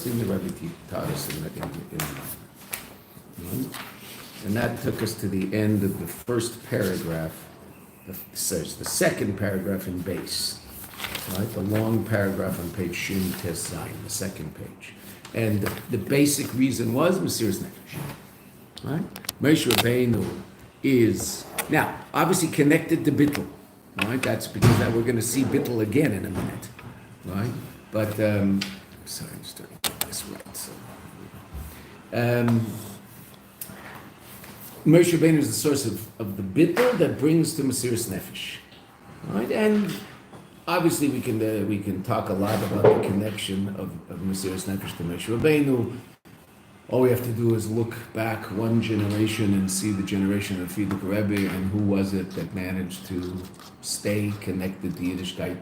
first thing the Rebbe taught us in and that took us to the end of the first paragraph. The second paragraph in base, right? The long paragraph on page Shin Tes Zayin, the second page. And the basic reason was Mesiras Nefesh, right? Moshe Rabbeinu is, now, obviously connected to Bittul, right? That's because that we're going to see Bittul again in a minute, right? But, sorry, I'm just trying to get this right. So, Moshe Rabbeinu is the source of the bittul that brings to Mesiras Nefesh, right? And obviously we can talk a lot about the connection of Mesiras Nefesh to Moshe Rabbeinu. All we have to do is look back one generation and see the generation of Frierdiker Rebbe and who was it that managed to stay connected to Yiddishkeit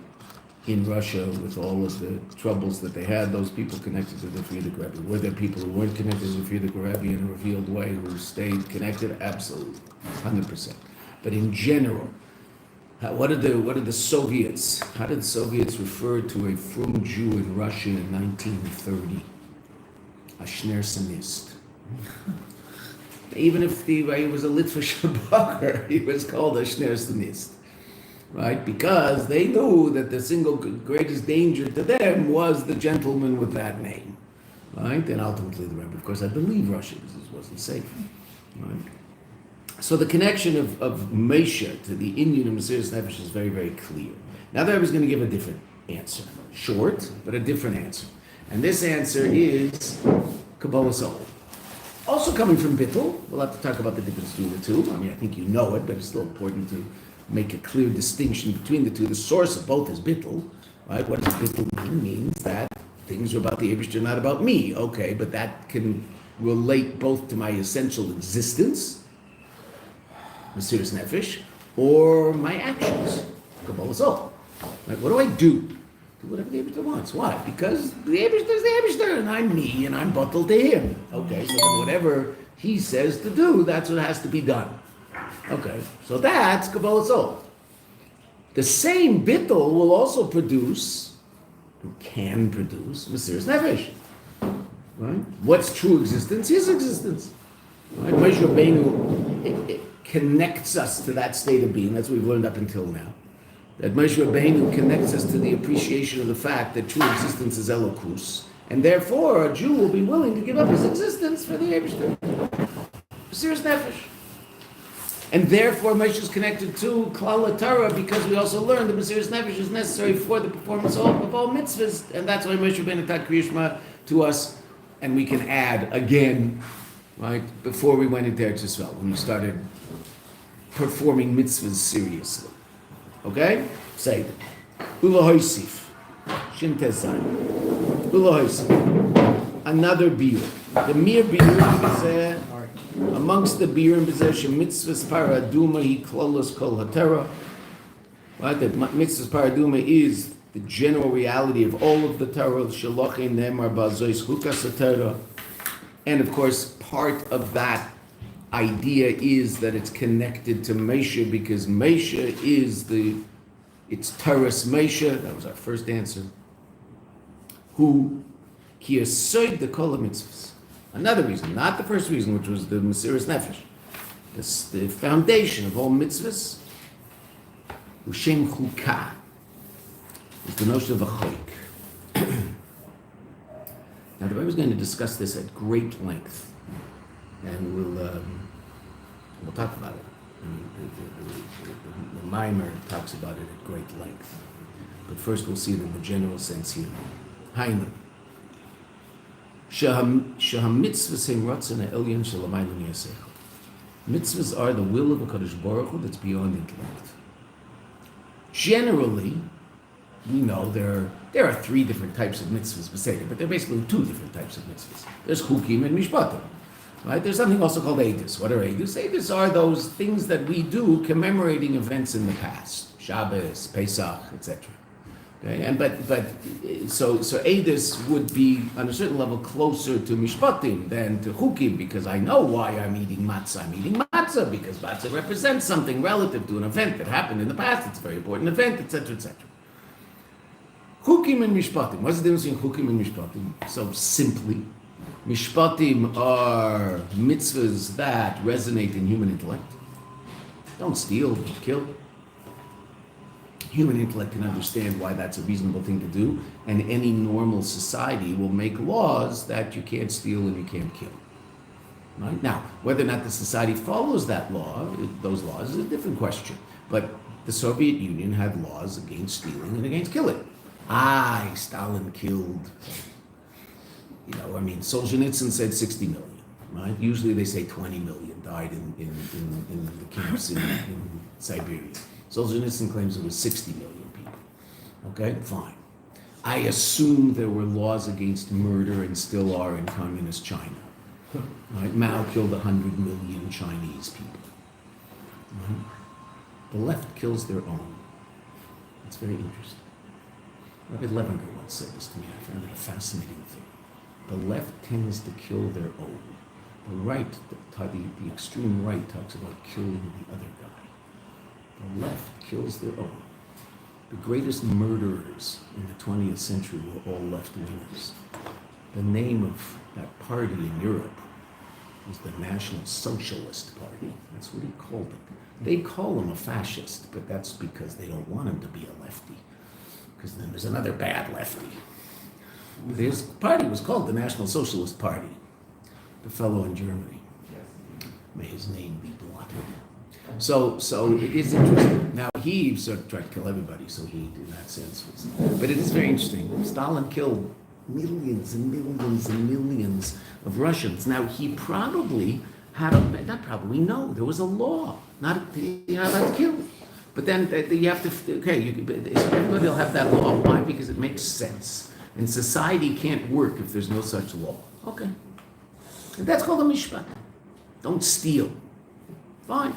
in Russia with all of the troubles that they had. Those people connected to the Frierdiker Rebbe. Were there people who weren't connected to the Frierdiker Rebbe in a revealed way who stayed connected? Absolutely, 100%. But in general, what did the Soviets? How did the Soviets refer to a frum Jew in Russia in 1930? A schneersenist. Even if he was a Litvish Bacher, he was called a schneersenist. Right? Because they knew that the single greatest danger to them was the gentleman with that name. Right? And ultimately the Rebbe, of course, I believe Russia, because this wasn't safe. Right? So the connection of Moshe to the Indian of Mesiras Nefesh is very, very clear. Now the Rebbe is going to give a different answer. Short, but a different answer. And this answer is Kabbalah Soul. Also coming from Bittul. We'll have to talk about the difference between the two. I mean, I think you know it, but it's still important to make a clear distinction between the two. The source of both is Bittul, right? What does Bittul mean? It means that things are about the Eibishter, not about me. Okay, but that can relate both to my essential existence, Mesiras Nefesh, or my actions, Kabbalah Soul. Right? What do I do? Do whatever the Eibishter wants. Why? Because the Eibishter is the Eibishter, and I'm me, and I'm bottled to him. Okay, so then whatever he says to do, that's what has to be done. Okay, so that's Kabbalah Soul. The same bittul will also produce, can produce, Mesiras Nefesh. Right? What's true existence? His existence. Right? Moshe Rabbeinu, it connects us to that state of being. That's what we've learned up until now. That Moshe Rabbeinu connects us to the appreciation of the fact that true existence is Elokus, and therefore a Jew will be willing to give up his existence for the Eibishter. Mesiras Nefesh. And therefore Moshe is connected to Klal Torah because we also learned that Mesiras Nefesh is necessary for the performance of all mitzvahs, and that's why Moshe Rabbeinu taught Kriya Shema to us, and we can add again, right, before we went into Eretz Yisrael, when we started performing mitzvahs seriously. Okay? Say it. Ula Hoysif. Shin Tes Zayin. Ula Hoysif. Another beer. The mere beer is amongst the beer and possession mitzvahs paraduma he klolos kol hatera. Right? That mitzvahs paraduma is the general reality of all of the Torah. Shalochin nemar bazois chukas hatera. And of course, part of that idea is that it's connected to Moshe because Moshe is it's Torah's Moshe. That was our first answer. Who ki yasoid the kol mitzvahs. Another reason, not the first reason, which was the Mesiras Nefesh. The foundation of all mitzvahs. Ushem chukah is the notion of a chayk. Now the Rebbe is going to discuss this at great length, and we'll talk about it. I mean, the Mimer talks about it at great length, but first we'll see it in the general sense here. Hainu. Mitzvahs are the will of the Kadosh Baruch Hu that's beyond intellect. Generally, we know there are three different types of mitzvahs, but there are basically two different types of mitzvahs. There's chukim and mishpatim. Right? There's something also called edus. What are edus? Edus are those things that we do commemorating events in the past, Shabbos, Pesach, etc. Okay, and so edus would be on a certain level closer to mishpatim than to chukim because I know why I'm eating matzah. I'm eating matzah because matzah represents something relative to an event that happened in the past. It's a very important event, etc., etc. Chukim and mishpatim. What's the difference between chukim and mishpatim? So simply, mishpatim are mitzvahs that resonate in human intellect. Don't steal, don't kill. Human intellect can understand why that's a reasonable thing to do, and any normal society will make laws that you can't steal and you can't kill. Right? Now, whether or not the society follows that law, those laws, is a different question. But the Soviet Union had laws against stealing and against killing. Stalin killed, Solzhenitsyn said 60 million, right? Usually they say 20 million died in the camps in Siberia. Solzhenitsyn claims it was 60 million people. Okay, fine. I assume there were laws against murder and still are in communist China. Right? Mao killed 100 million Chinese people. Right? The left kills their own. It's very interesting. Rabbi Levinger once said this to me. I found it a fascinating thing. The left tends to kill their own. The right, the extreme right, talks about killing the other guy. The left kills their own. The greatest murderers in the 20th century were all left-wingers. The name of that party in Europe was the National Socialist Party. That's what he called it. They call him a fascist, but that's because they don't want him to be a lefty. Because then there's another bad lefty. His party was called the National Socialist Party. The fellow in Germany. May his name be blotted. So it is interesting. Now he sort of tried to kill everybody, so he, in that sense, was. But it is very interesting. Stalin killed millions and millions and millions of Russians. Now he probably had no, there was a law not to kill. But then you have to, everybody will have that law. Why? Because it makes sense. And society can't work if there's no such law. Okay. And that's called a mishpat. Don't steal. Fine.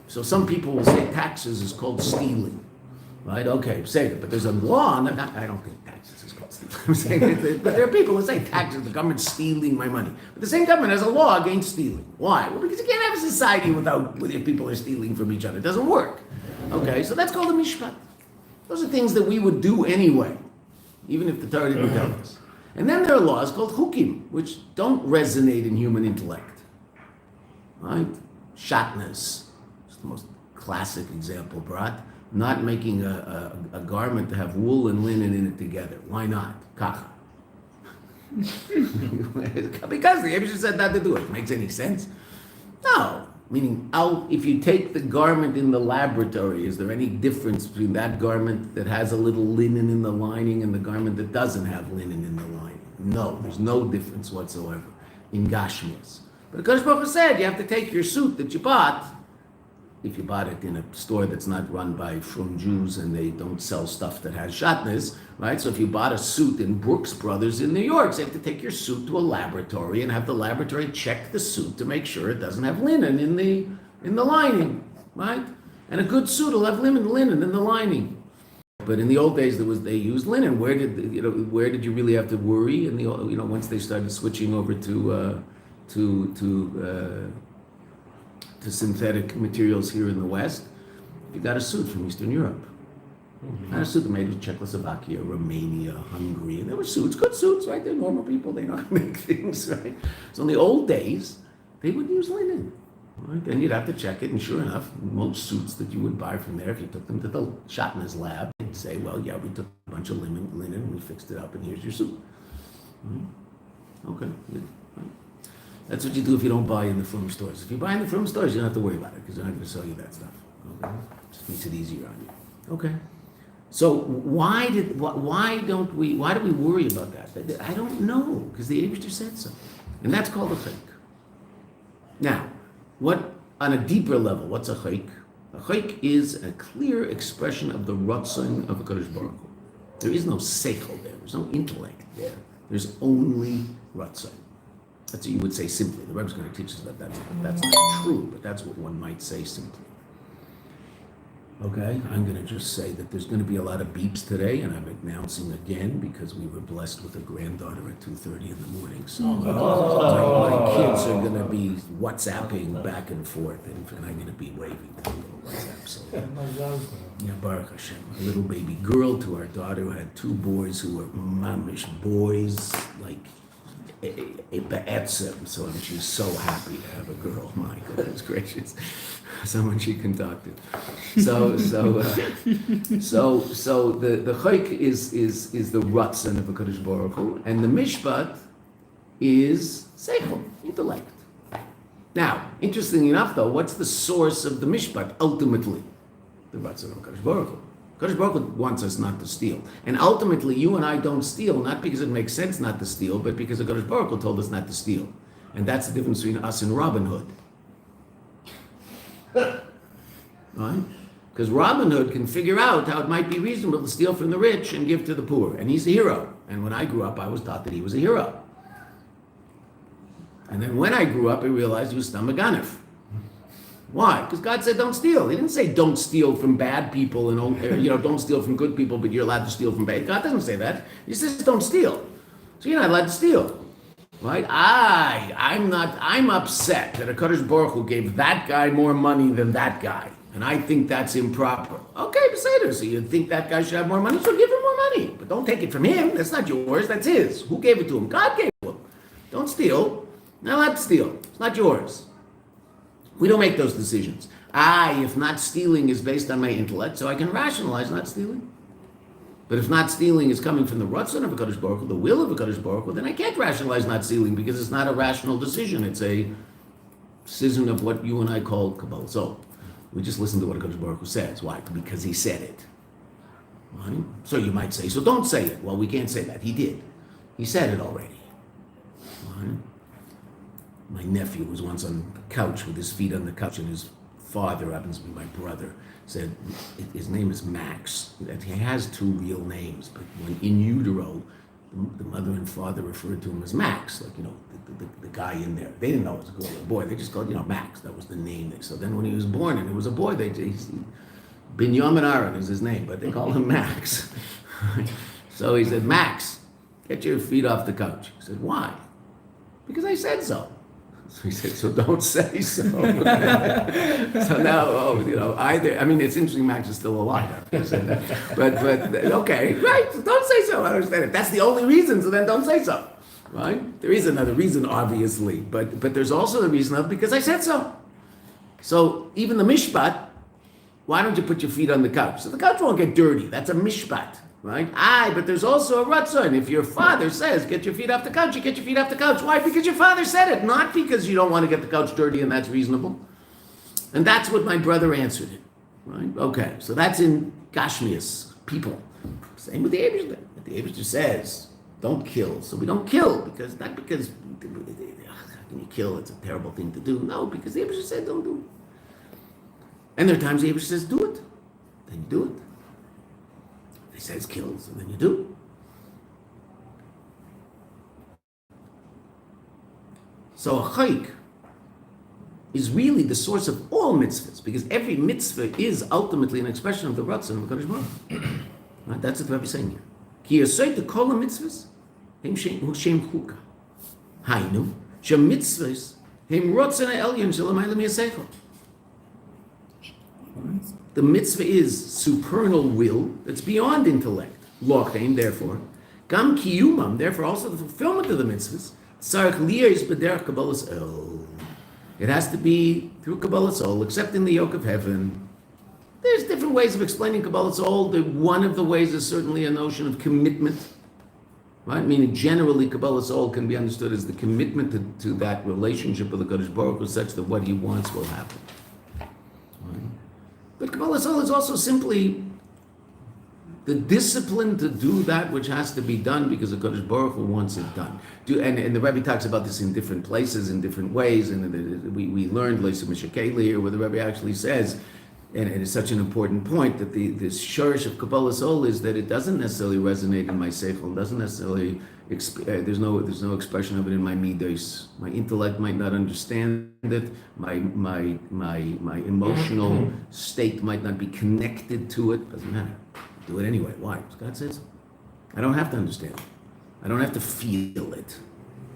So some people will say taxes is called stealing. Right? Okay, say it. But there's a law on it. I don't think taxes is called stealing. I'm saying it, but there are people who say taxes, the government's stealing my money. But the same government has a law against stealing. Why? Well, because you can't have a society if people are stealing from each other. It doesn't work. Okay, so that's called a mishpat. Those are things that we would do anyway, even if the Torah didn't tell us. And then there are laws called chukim, which don't resonate in human intellect. Right? Shatnez is the most classic example brought. Not making a garment to have wool and linen in it together. Why not? Kacha. Because the Yeshiva said not to do it. Makes any sense? No. Meaning, if you take the garment in the laboratory, is there any difference between that garment that has a little linen in the lining and the garment that doesn't have linen in the lining? No, there's no difference whatsoever in Gashmias. But Kadosh Baruch Hu said you have to take your suit that you bought, if you bought it in a store that's not run by from Jews and they don't sell stuff that has shatnez, right? So if you bought a suit in Brooks Brothers in New York, so you have to take your suit to a laboratory and have the laboratory check the suit to make sure it doesn't have linen in the lining, right? And a good suit will have linen in the lining. But in the old days, they used linen. Where did you really have to worry? And once they started switching over to synthetic materials here in the West, you got a suit from Eastern Europe. Not a suit made in Czechoslovakia, Romania, Hungary. And there were suits, good suits, right? They're normal people, they know how to make things, right? So in the old days, they would use linen. Right? Then you'd have to check it, and sure enough, most suits that you would buy from there, if you took them to the Shatner's lab, they'd say, well, yeah, we took a bunch of linen and we fixed it up, and here's your suit. Okay, good. Right. That's what you do if you don't buy in the firm stores. If you buy in the firm stores, you don't have to worry about it because they're not going to sell you that stuff. Okay, just makes it easier on you. Okay, so why do we worry about that? I don't know because the Eibishter said so, and that's called a chayk. Now, what on a deeper level? What's a chayk? A chayk is a clear expression of the ratzon of a Kadosh Baruch Hu. There is no seichel there. There's no intellect there. There's only ratzon. That's what you would say simply. The Rebbe's going to teach us that that's not true, but that's what one might say simply. Okay, I'm going to just say that there's going to be a lot of beeps today, and I'm announcing again because we were blessed with a granddaughter at 2:30 in the morning. So my kids are going to be WhatsApping back and forth, and I'm going to be waving to the little WhatsApp. absolutely. Yeah, Baruch Hashem. A little baby girl to our daughter who had two boys who were mamish boys, like a be'etzem. So she's so happy to have a girl. My goodness gracious. Someone she conducted. So the chayk is the ratzon of HaKadosh Baruch Hu, and the mishpat is seichel, intellect. Now, interestingly enough, though, what's the source of the mishpat ultimately? The ratzon of HaKadosh Baruch Hu. HaKadosh Baruch Hu wants us not to steal, and ultimately, you and I don't steal not because it makes sense not to steal, but because HaKadosh Baruch Hu told us not to steal, and that's the difference between us and Robin Hood. Right? Because Robin Hood can figure out how it might be reasonable to steal from the rich and give to the poor, and he's a hero. And when I grew up, I was taught that he was a hero. And then when I grew up, I realized he was Stamaganif. Why? Because God said don't steal. He didn't say don't steal from bad people and don't steal from good people, but you're allowed to steal from bad. God doesn't say that. He says don't steal. So you're not allowed to steal. Right? I'm upset that HaKadosh Baruch Hu gave that guy more money than that guy. And I think that's improper. Okay, Beseder, so you think that guy should have more money, so give him more money. But don't take it from him. That's not yours, that's his. Who gave it to him? God gave it to him. Don't steal. Not allowed to steal. It's not yours. We don't make those decisions. If not stealing is based on my intellect, so I can rationalize not stealing. But if not stealing is coming from the ratzon of HaKadosh Baruch Hu, the will of HaKadosh Baruch Hu, then I can't rationalize not stealing because it's not a rational decision. It's a decision of what you and I call Kabbalah. So we just listen to what HaKadosh Baruch Hu says. Why? Because he said it. Right? So you might say, so don't say it. Well, we can't say that. He did. He said it already. Right? My nephew was once on the couch with his feet on the couch, and his father, happens to be my brother, said his name is Max. That he has two real names, but when in utero, the mother and father referred to him as Max, like the guy in there. They didn't know it was a girl or a boy. They just called Max. That was the name. So then when he was born and it was a boy, Binyamin Aaron is his name, but they called him Max. So he said, Max, get your feet off the couch. He said, why? Because I said so. So he said, so don't say so. So now, it's interesting Max is still alive after I said that. But okay, right, so don't say so. I understand it. That's the only reason, so then don't say so. Right? There is another reason, obviously, but there's also the reason of because I said so. So even the mishpat, why don't you put your feet on the couch? So the couch won't get dirty. That's a mishpat. Right? But there's also a ratzon. If your father says, get your feet off the couch, you get your feet off the couch. Why? Because your father said it, not because you don't want to get the couch dirty and that's reasonable. And that's what my brother answered it. Right? Okay, so that's in Gashmias, people. Same with the Eibishter. The Eibishter says, don't kill. So we don't kill, not because, how can you kill? It's a terrible thing to do. No, because the Eibishter said, don't do it. And there are times the Eibishter says, do it. Then you do it. He says kills, and then you do. So a chayk is really the source of all mitzvahs, because every mitzvah is ultimately an expression of the ratzon of HaKadosh Baruch Hu. Right? That's what the Rebbe is saying here. Ki yasoi to kol mitzvahs hem shem chuka. Hainu shem mitzvahs hem ratzon ha'elyon shel ha'maylam yaseichel. The mitzvah is supernal will that's beyond intellect. Lochein, therefore. Gam kiyumam, therefore also the fulfillment of the mitzvahs. Sarach liyos b'derech kabbalas ol. It has to be through kabbalas ol, accepting the yoke of heaven. There's different ways of explaining kabbalas ol. One of the ways is certainly a notion of commitment. Right? Meaning generally kabbalas ol can be understood as the commitment to that relationship with the Kadosh Baruch Hu such that what he wants will happen. Right? But Kabbalah Soul is also simply the discipline to do that which has to be done because the Kadosh Baruch Hu wants it done. And the Rebbe talks about this in different places, in different ways, and we learned Leisa Mishakeli here, where the Rebbe actually says, and it is such an important point, that this shorish of Kabbalah Soul is that it doesn't necessarily resonate in my seichel, doesn't necessarily, there's no expression of it in my midos. My intellect might not understand it. My emotional state might not be connected to it. Doesn't matter. Do it anyway. Why? Because God says so. I don't have to understand it. I don't have to feel it.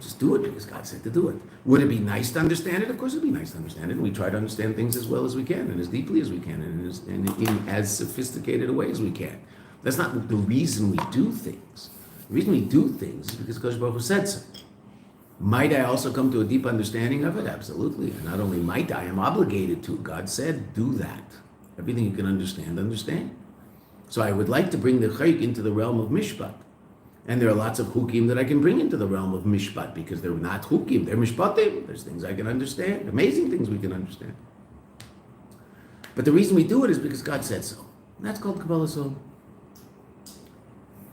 Just do it because God said to do it. Would it be nice to understand it? Of course, it'd be nice to understand it. We try to understand things as well as we can, and as deeply as we can, and in as sophisticated a way as we can. That's not the reason we do things. The reason we do things is because Kodesh Baruch Hu said so. Might I also come to a deep understanding of it? Absolutely. And not only might I am obligated to. God said, do that. Everything you can understand, understand. So I would like to bring the chayk into the realm of mishpat. And there are lots of chukim that I can bring into the realm of mishpat because they're not chukim, they're mishpatim. There's things I can understand, amazing things we can understand. But the reason we do it is because God said so. And that's called Kabbalah Soul.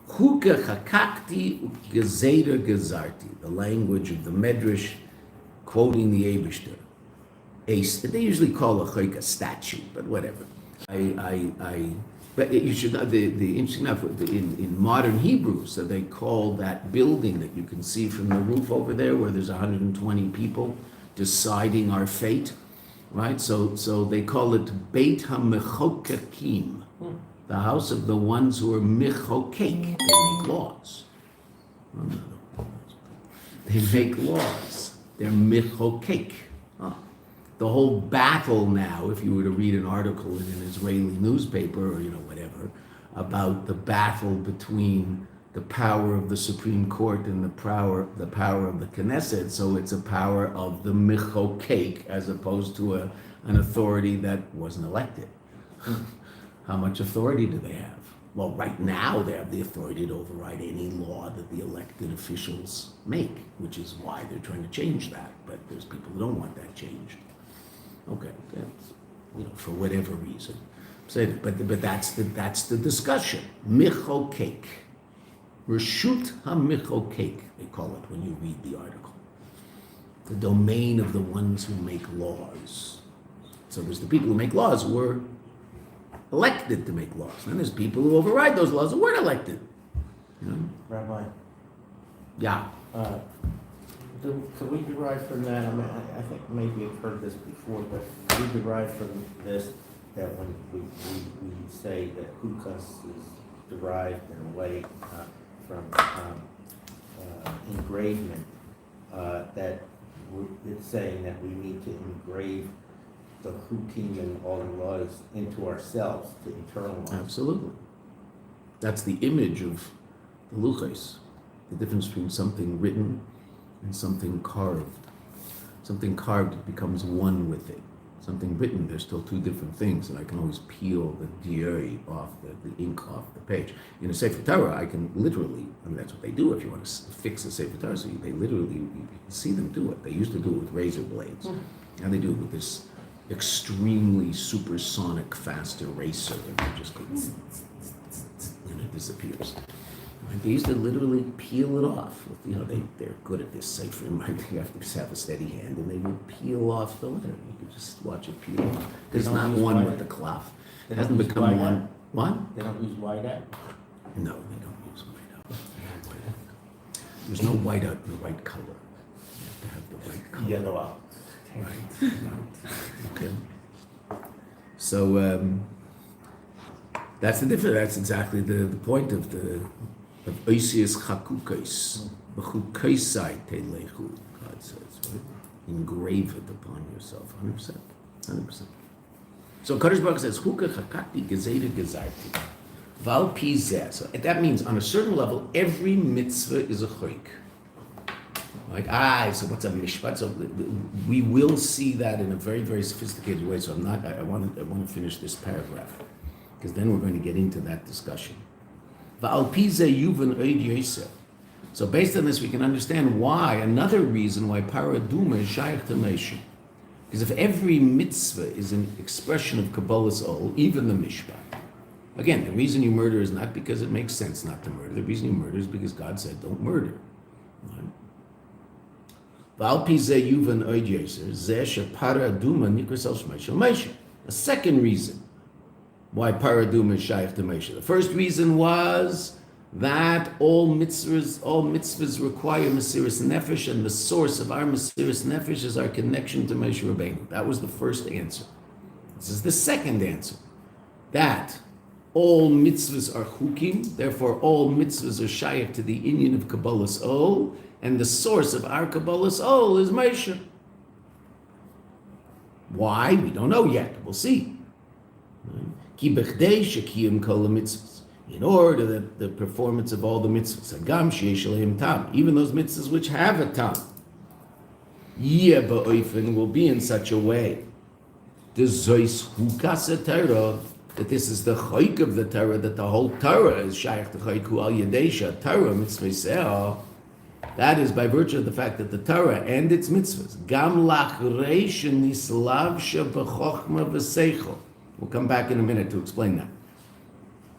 Chuka chakakti gezeder gezarti, the language of the Medrash quoting the Eibishter. They usually call a chayk a statue, but whatever. But you should know the interesting enough in modern Hebrew, so they call that building that you can see from the roof over there, where there's 120 people deciding our fate, right? So they call it Beit HaMechokekim, the house of the ones who are mechokek. They make laws. They make laws. They're mechokek. The whole battle now, if you were to read an article in an Israeli newspaper or whatever, about the battle between the power of the Supreme Court and the power of the Knesset, so it's a power of the mechokek as opposed to an authority that wasn't elected. How much authority do they have? Well, right now they have the authority to override any law that the elected officials make, which is why they're trying to change that. But there's people who don't want that changed. Okay, that's, for whatever reason. But that's the discussion. Mechokek. Reshut ha-mechokek, they call it when you read the article. The domain of the ones who make laws. So there's the people who make laws who were elected to make laws. And there's people who override those laws who weren't elected. Rabbi? Yeah. Could we derive from that? I mean, I think maybe you've heard this before, but could we derive from this that when we say that chukas is derived in a way from engravement, that it's saying that we need to engrave the chukim and all the laws into ourselves to internalize? Absolutely. That's the image of the luchos, the difference between something written and something carved. Something carved becomes one with it. Something written, there's still two different things, and I can always peel the diary off, the ink off the page. In a Sefer Torah, I can literally, that's what they do if you want to fix a Sefer Torah, so they literally, you can see them do it. They used to do it with razor blades. Now they do it with this extremely supersonic fast eraser, and it just goes, and it disappears. They used to literally peel it off. They're good at this Sefer. You have to just have a steady hand, and they would peel off the letter. You could just watch it peel off. There's not one with the cloth. It hasn't become one. What? They don't use whiteout? No, they don't use whiteout. There's no whiteout in the right color. You have to have the right color. Yellow out. Right. Okay. So that's the difference. That's exactly the point of Oisius chakukais, b'chukaisai telechu. God says, right? Engrave it upon yourself, 100%, 100%. So Kadosh Baruch says, "Chuka chakakti gezeda gezarti, val pizeh." So that means, on a certain level, every mitzvah is a chayk. So what's a mishpat? So we will see that in a very, very sophisticated way. So I want to finish this paragraph, because then we're going to get into that discussion. So based on this, we can understand why, another reason why paraduma is shaykh to Moshe. Because if every mitzvah is an expression of Kabbalah's ol, even the mishpat. Again, the reason you murder is not because it makes sense not to murder. The reason you murder is because God said don't murder. A second reason why paraduma is shaykh to Moshe. The first reason was that all mitzvahs require Mesiras Nefesh, and the source of our Mesiras Nefesh is our connection to Moshe Rabbeinu. That was the first answer. This is the second answer. That all mitzvahs are chukim, therefore all mitzvahs are shaykh to the inyan of Kabbalah's Ol, and the source of our Kabbalah's Ol is Moshe. Why? We don't know yet. We'll see. Ki bechdei shekiyum kol mitzvahs. In order that the performance of all the mitzvahs, hagam sheyesh aleim tam, even those mitzvahs which have a tam, yeh ba'oifen, will be in such a way, the zois chukas Torah, that this is the chayk of the Torah, that the whole Torah is shaykh to chayku al yedesha Torah mitzvah. That is by virtue of the fact that the Torah and its mitzvahs, gam lachrei shenislav shebechochma v'seichel. We'll come back in a minute to explain that.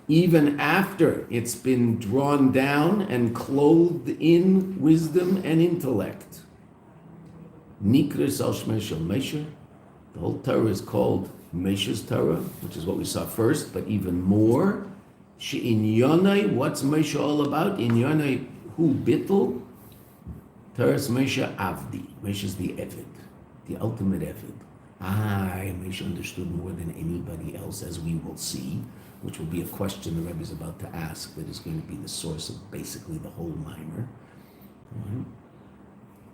Even after it's been drawn down and clothed in wisdom and intellect. Nikris al shmei shel Moshe. The whole Torah is called Moshe's Torah, which is what we saw first, but even more. She'in yonai, what's Moshe all about? In yonai hu bittul. Torah's Moshe avdi. Moshe is the Eved, the ultimate Eved. Moshe understood more than anybody else, as we will see, which will be a question the Rebbe is about to ask that is going to be the source of basically the whole minor. Right?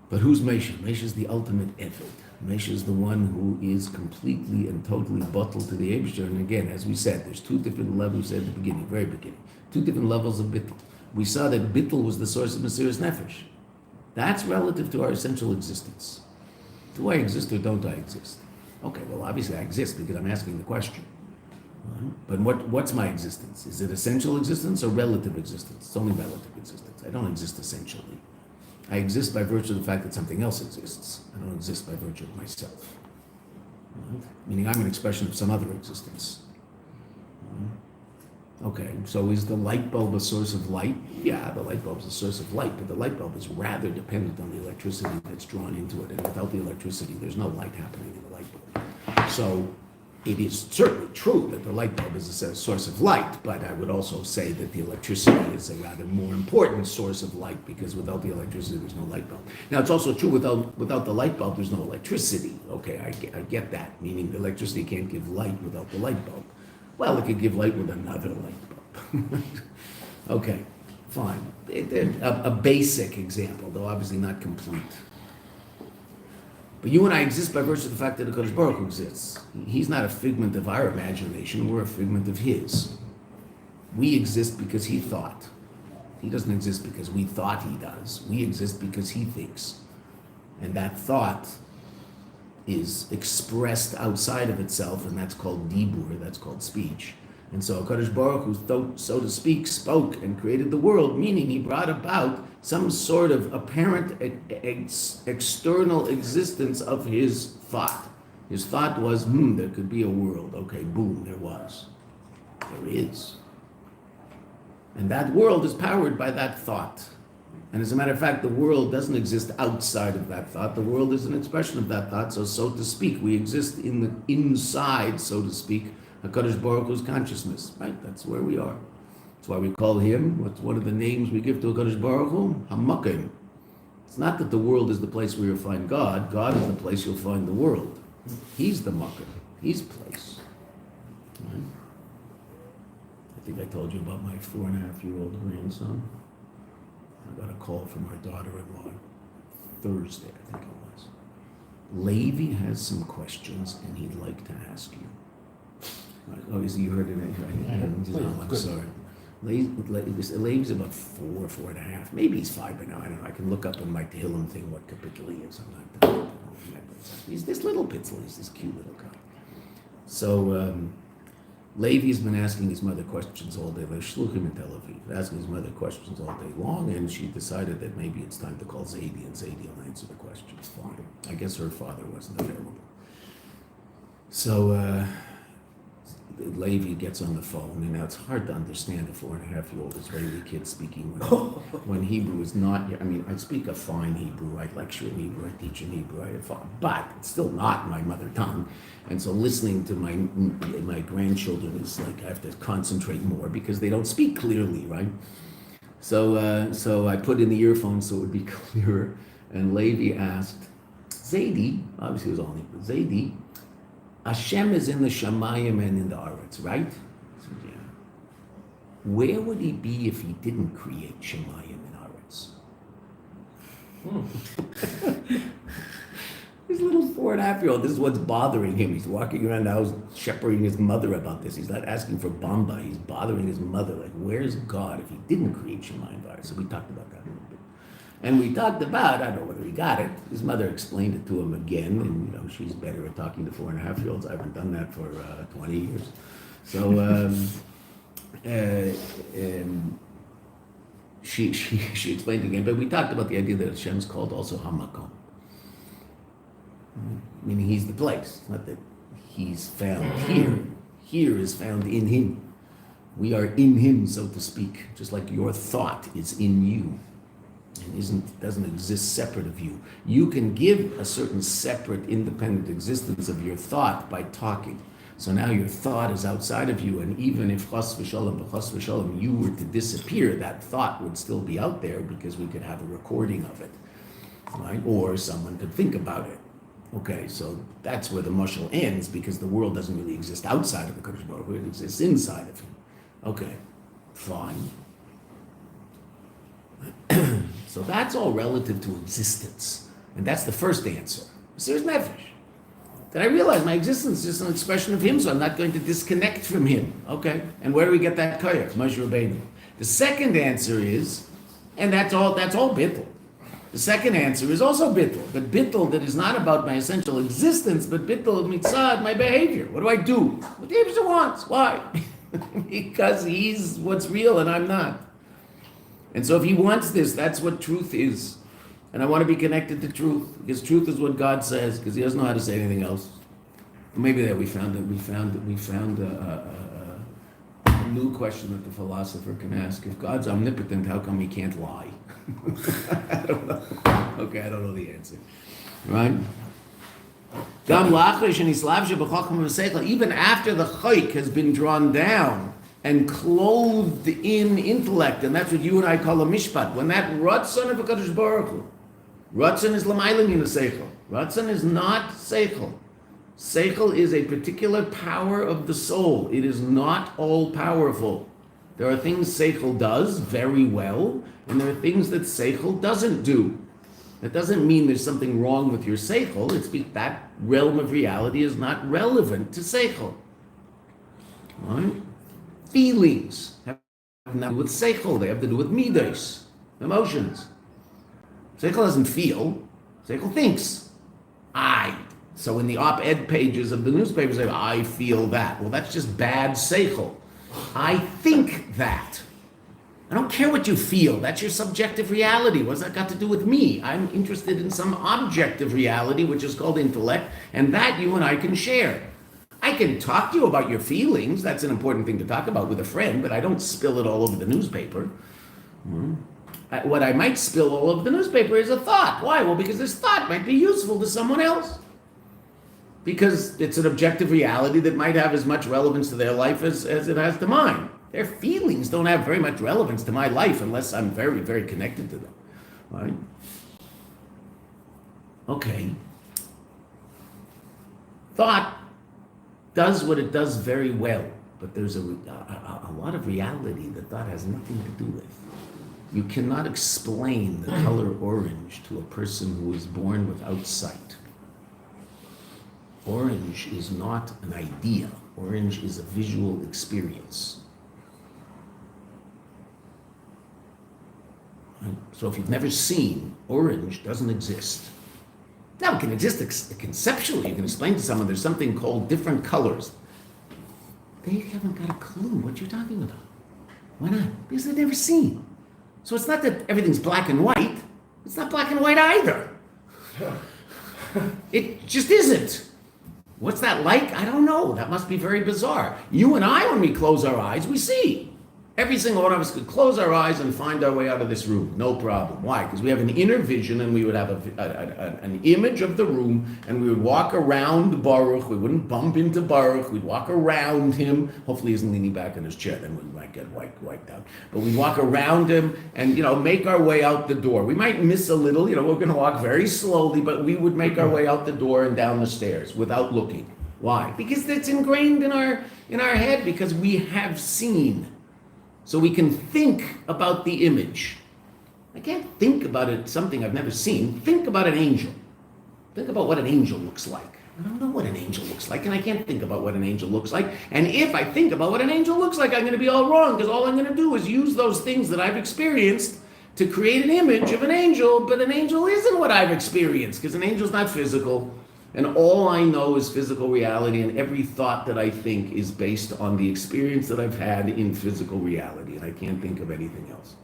But who's Moshe? Moshe is the ultimate Eved. Moshe is the one who is completely and totally bottled to the Eibishter. And again, as we said, there's two different levels at the beginning, very beginning. Two different levels of bittul. We saw that bittul was the source of Mesiras Nefesh. That's relative to our essential existence. Do I exist or don't I exist? Okay, well, obviously I exist because I'm asking the question. But what's my existence? Is it essential existence or relative existence? It's only relative existence. I don't exist essentially. I exist by virtue of the fact that something else exists. I don't exist by virtue of myself. Meaning I'm an expression of some other existence. Okay, so is the light bulb a source of light? Yeah, the light bulb is a source of light, but the light bulb is rather dependent on the electricity that's drawn into it, and without the electricity, there's no light happening in the light bulb. So it is certainly true that the light bulb is a source of light, but I would also say that the electricity is a rather more important source of light, because without the electricity, there's no light bulb. Now, it's also true without the light bulb, there's no electricity. Okay, I get that, meaning the electricity can't give light without the light bulb. Well, it could give light with another light bulb. Okay, fine. A basic example, though obviously not complete. But you and I exist by virtue of the fact that the Kadosh Baruch Hu exists. He's not a figment of our imagination, we're a figment of his. We exist because he thought. He doesn't exist because we thought he does. We exist because he thinks. And that thought is expressed outside of itself, and that's called dibur, that's called speech. And so HaKadosh Baruch Hu, so to speak, spoke and created the world, meaning he brought about some sort of apparent external existence of his thought. His thought was, there could be a world. Okay, boom, there was. There is. And that world is powered by that thought. And as a matter of fact, the world doesn't exist outside of that thought. The world is an expression of that thought. So to speak, we exist in the inside, so to speak, HaKadosh Baruch Hu's consciousness. Right? That's where we are. That's why we call him, what's one of the names we give to HaKadosh Baruch Hu? Hamakim. It's not that the world is the place where you'll find God. God is the place you'll find the world. He's the makim. He's place. Right? I think I told you about my 4.5-year-old grandson. I got a call from our daughter-in-law Thursday, I think it was. Levi has some questions and he'd like to ask you. Oh, you heard it, right? No, I'm sorry. Levi's about 4.5. Maybe he's 5 by now. I don't know. I can look up in my Tehillim thing what kapitel he is. I'm not. He's this little pitzel. He's this cute little guy. So Levi's been asking his mother questions all day. They're shluchim in Tel Aviv, asking his mother questions all day long, and she decided that maybe it's time to call Zadie, and Zadie will answer the questions. Fine. I guess her father wasn't available. So Levi gets on the phone, and now it's hard to understand a 4.5-year-old Israeli kid speaking when Hebrew is not. I mean, I speak a fine Hebrew. I lecture in Hebrew. I teach in Hebrew. But it's still not my mother tongue. And so listening to my grandchildren is like I have to concentrate more because they don't speak clearly, right? So I put in the earphones so it would be clearer. And Levi asked, Zadie, obviously it was all Hebrew, Zadie, Hashem is in the Shamayim and in the Aretz, right? I said, yeah. where would he be if he didn't create Shemayim and Aretz? This little 4.5-year-old, this is what's bothering him. He's walking around the house shepherding his mother about this. He's not asking for Bamba. He's bothering his mother. Like, where's God if he didn't create Shemayim and Aretz? So we talked about that a little bit. And we talked about, I don't know whether he got it. His mother explained it to him again. And, she's better at talking to 4.5-year-olds. I haven't done that for 20 years. So she explained it again. But we talked about the idea that Hashem's called also Hamakom. Meaning he's the place, not that he's found here. Here is found in him. We are in him, so to speak, just like your thought is in you and doesn't exist separate of you. You can give a certain separate, independent existence of your thought by talking. So now your thought is outside of you, and even if chas v'shalom, you were to disappear, that thought would still be out there because we could have a recording of it, right? Or someone could think about it. Okay, so that's where the mashal ends, because the world doesn't really exist outside of the Kadosh Baruch Hu, it exists inside of him. Okay, fine. So that's all relative to existence, and that's the first answer. Serious nefesh. Then I realize my existence is just an expression of him, so I'm not going to disconnect from him. Okay, and where do we get that koyach? Moshe Rabbeinu. The second answer is, and that's all bittul. The second answer is also bittul, but bittul that is not about my essential existence, but bittul mitzad, my behavior. What do I do? What the Yeshiva wants. Why? Because he's what's real and I'm not. And so if he wants this, that's what truth is. And I want to be connected to truth, because truth is what God says, because he doesn't know how to say anything else. Maybe that we found a new question that the philosopher can ask. If God's omnipotent, how come he can't lie? I don't know. Okay, I don't know the answer. Right? Even after the chayk has been drawn down and clothed in intellect, and that's what you and I call a mishpat. When that ratzon of HaKadosh Baruch Hu, ratzon is l'mayla min seichel. Ratzon is not seichel. Seichel is a particular power of the soul. It is not all powerful. There are things seichel does very well, and there are things that seichel doesn't do. That doesn't mean there's something wrong with your seichel. It's that realm of reality is not relevant to seichel. Right? Feelings have nothing to do with seichel. They have to do with midos, emotions. Seichel doesn't feel. Seichel thinks. So in the op-ed pages of the newspapers, say, I feel that. Well, that's just bad seichel. I think that. I don't care what you feel. That's your subjective reality. What's that got to do with me? I'm interested in some objective reality, which is called intellect, and that you and I can share. I can talk to you about your feelings. That's an important thing to talk about with a friend, but I don't spill it all over the newspaper. What I might spill all over the newspaper is a thought. Why? Well, because this thought might be useful to someone else. Because it's an objective reality that might have as much relevance to their life as it has to mine. Their feelings don't have very much relevance to my life unless I'm very, very connected to them. Right? Okay. Thought does what it does very well, but there's a lot of reality that thought has nothing to do with. You cannot explain the color orange to a person who is born without sight. Orange is not an idea. Orange is a visual experience. Right? So if you've never seen, orange doesn't exist. Now it can exist conceptually. You can explain to someone there's something called different colors. They haven't got a clue what you're talking about. Why not? Because they've never seen. So it's not that everything's black and white. It's not black and white either. It just isn't. What's that like? I don't know. That must be very bizarre. You and I, when we close our eyes, we see. Every single one of us could close our eyes and find our way out of this room. No problem. Why? Because we have an inner vision, and we would have an image of the room, and we would walk around Baruch. We wouldn't bump into Baruch. We'd walk around him. Hopefully he isn't leaning back in his chair. Then we might get wiped out. But we'd walk around him and, make our way out the door. We might miss a little. We're going to walk very slowly, but we would make our way out the door and down the stairs without looking. Why? Because it's ingrained in our head, because we have seen. So we can think about the image. I can't think about it, something I've never seen. Think about an angel. Think about what an angel looks like. I don't know what an angel looks like, and I can't think about what an angel looks like. And if I think about what an angel looks like, I'm going to be all wrong, because all I'm going to do is use those things that I've experienced to create an image of an angel, but an angel isn't what I've experienced, because an angel's not physical, and all I know is physical reality, and every thought that I think is based on the experience that I've had in physical reality, and I can't think of anything else.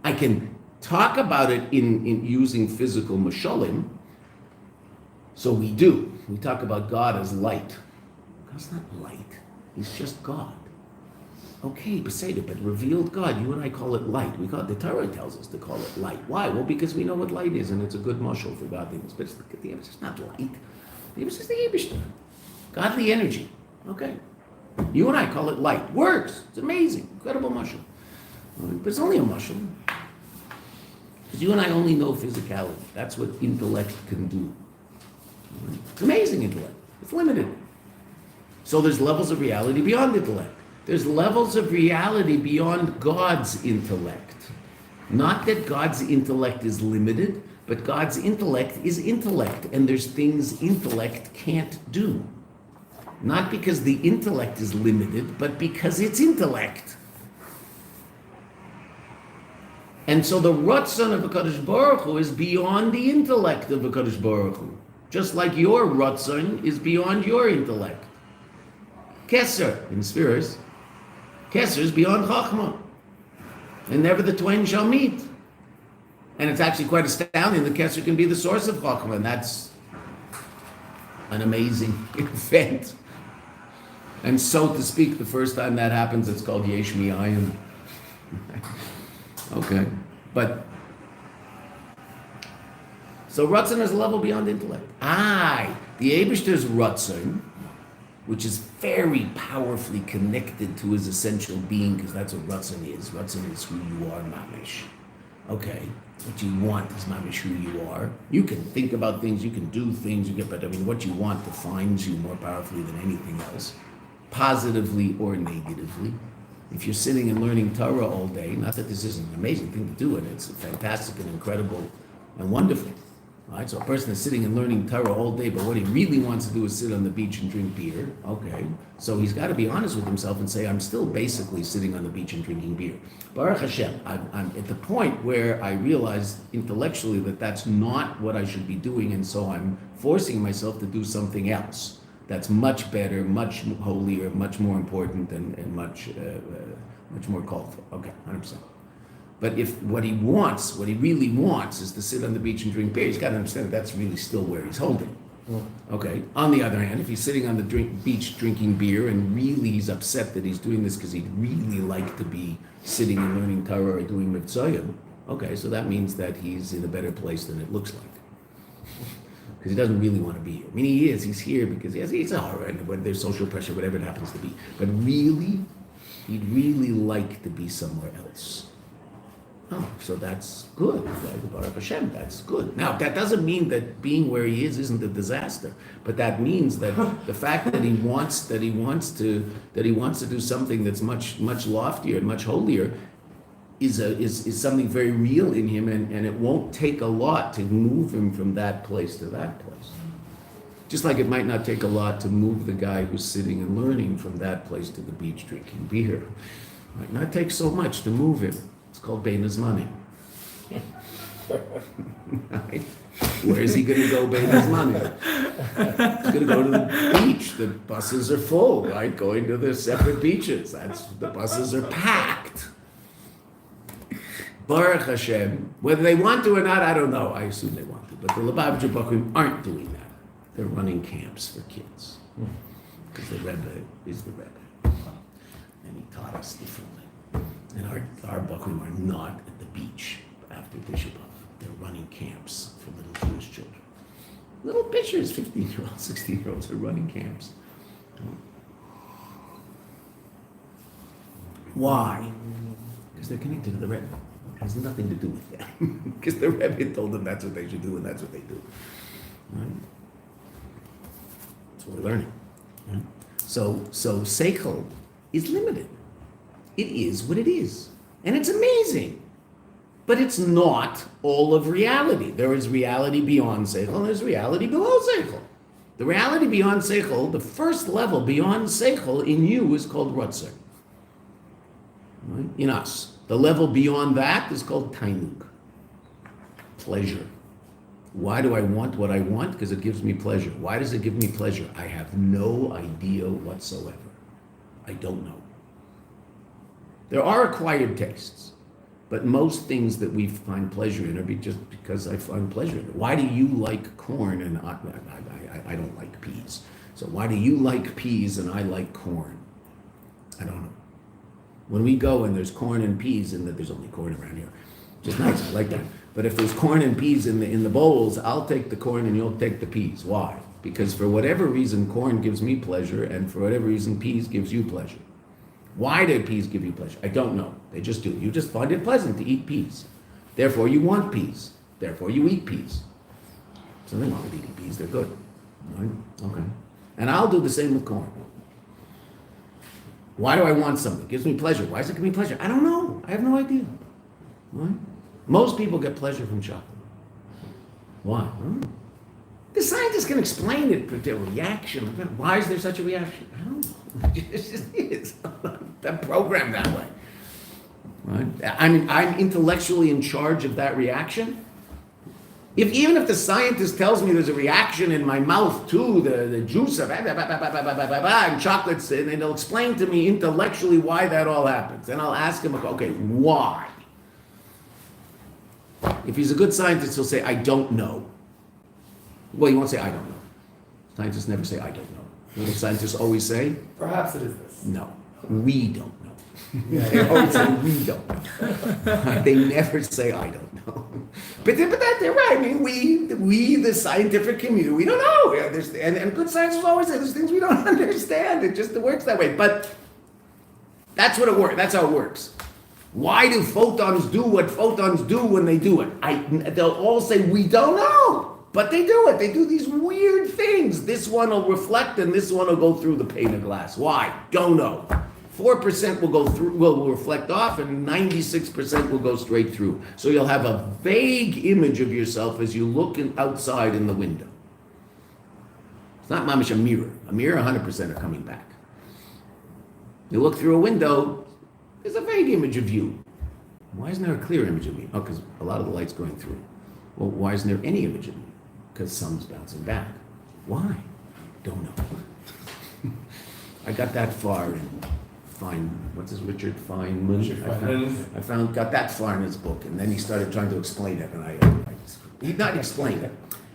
I can talk about it in using physical mashalim. So we do. We talk about God as light. God's not light. He's just God. Okay, Beseder, but revealed God, you and I call it light. We call it, the Torah tells us to call it light. Why? Well, because we know what light is, and it's a good mashal for godliness. But the image is not light. The image is the Eibishter. Godly energy. Okay. You and I call it light. Works. It's amazing. Incredible mashal. But it's only a mashal. Because you and I only know physicality. That's what intellect can do. It's amazing intellect. It's limited. So there's levels of reality beyond intellect. There's levels of reality beyond God's intellect. Not that God's intellect is limited, but God's intellect is intellect, and there's things intellect can't do. Not because the intellect is limited, but because it's intellect. And so the Ratzon of HaKadosh Baruch Hu is beyond the intellect of HaKadosh Baruch Hu. Just like your Ratzon is beyond your intellect. Keser in spheres. Keser is beyond Chachma. And never the twain shall meet. And it's actually quite astounding that Keser can be the source of Chachma, and that's an amazing event. And so to speak, the first time that happens, it's called Yesh Mi'ayin. Okay, but so Ratzon is a level beyond intellect. The Eibishter's Ratzon, which is very powerfully connected to his essential being, because that's what Ratzon is. Ratzon is who you are, mamish. Okay, what you want is mamish who you are. You can think about things, you can do things, but what you want defines you more powerfully than anything else, positively or negatively. If you're sitting and learning Torah all day, not that this isn't an amazing thing to do, and it's fantastic and incredible and wonderful. Right? So a person is sitting and learning Torah all day, but what he really wants to do is sit on the beach and drink beer. Okay, so he's got to be honest with himself and say, I'm still basically sitting on the beach and drinking beer. Baruch Hashem, I'm at the point where I realize intellectually that that's not what I should be doing, and so I'm forcing myself to do something else that's much better, much holier, much more important, and much more called for. Okay, 100%. But if what he really wants is to sit on the beach and drink beer, he's got to understand that that's really still where he's holding. Okay. On the other hand, if he's sitting on the beach drinking beer and really he's upset that he's doing this because he'd really like to be sitting and learning Torah or doing mitzvah, okay, so that means that he's in a better place than it looks like. Because he doesn't really want to be here. I mean, he's here because he's all right, whether there's social pressure, whatever it happens to be. But really, he'd really like to be somewhere else. Oh, so that's good. Baruch Hashem, that's good. Now, that doesn't mean that being where he is isn't a disaster, but that means that the fact that he wants to do something that's much loftier and much holier is something very real in him, and it won't take a lot to move him from that place to that place. Just like it might not take a lot to move the guy who's sitting and learning from that place to the beach drinking beer. It might not take so much to move him. It's called Bein Hazmanim. Right? Where is he going to go, Bein Hazmanim? He's going to go to the beach. The buses are full, right? Going to their separate beaches. The buses are packed. Baruch Hashem, whether they want to or not, I don't know. I assume they want to. But the Lubavitcher Bochurim aren't doing that. They're running camps for kids. Because the Rebbe is the Rebbe. And he taught us differently. And our Bochurim are not at the beach after Tisha B'Av. They're running camps for little Jewish children. Little pitchers, 15-year-olds, 16-year-olds are running camps. Why? Because they're connected to the Rebbe. It has nothing to do with them. Because the Rebbe told them that's what they should do, and that's what they do. Right? That's what we're learning. Right? So Seichel is limited. It is what it is. And it's amazing. But it's not all of reality. There is reality beyond seichel, and there's reality below seichel. The reality beyond seichel, the first level beyond seichel in you is called ratzon. Right? In us. The level beyond that is called tainug. Pleasure. Why do I want what I want? Because it gives me pleasure. Why does it give me pleasure? I have no idea whatsoever. I don't know. There are acquired tastes, but most things that we find pleasure in are just because I find pleasure in it. Why do you like corn and I don't like peas? So why do you like peas and I like corn? I don't know. When we go and there's corn and peas, and there's only corn around here, just nice, I like that. But if there's corn and peas in the bowls, I'll take the corn and you'll take the peas. Why? Because for whatever reason, corn gives me pleasure, and for whatever reason, peas gives you pleasure. Why do peas give you pleasure? I don't know. They just do. You just find it pleasant to eat peas. Therefore, you want peas. Therefore, you eat peas. So nothing wrong with eating peas. They're good. Right? Okay. And I'll do the same with corn. Why do I want something? It gives me pleasure. Why does it give me pleasure? I don't know. I have no idea. Right? Most people get pleasure from chocolate. Why? The scientists can explain it, the reaction. Why is there such a reaction? I don't know. It just is. I'm programmed that way. Right? I'm intellectually in charge of that reaction. Even if the scientist tells me there's a reaction in my mouth to the juice of and chocolates, and they'll explain to me intellectually why that all happens. And I'll ask him, okay, why? If he's a good scientist, he'll say, I don't know. Well, you won't say, I don't know. Scientists never say, I don't know. What do scientists always say? Perhaps it is this. No, we don't know. They always say, we don't know. They never say, I don't know. But they're right. I mean, we, the scientific community, we don't know. And good scientists always say, there's things we don't understand. It just works that way. But that's what it works. That's how it works. Why do photons do what photons do when they do it? They'll all say, we don't know. But they do it. They do these weird things. This one will reflect and this one will go through the pane of glass. Why? Don't know. 4% will go through, will reflect off, and 96% will go straight through. So you'll have a vague image of yourself as you look outside in the window. It's not mamish a mirror. A mirror, 100% are coming back. You look through a window, there's a vague image of you. Why isn't there a clear image of me? Oh, because a lot of the light's going through. Well, why isn't there any image of me? Because sun's bouncing back. Why? Don't know. I got that far in what's his Richard Feynman? I found got that far in his book, and then he started trying to explain it, and he not explain it.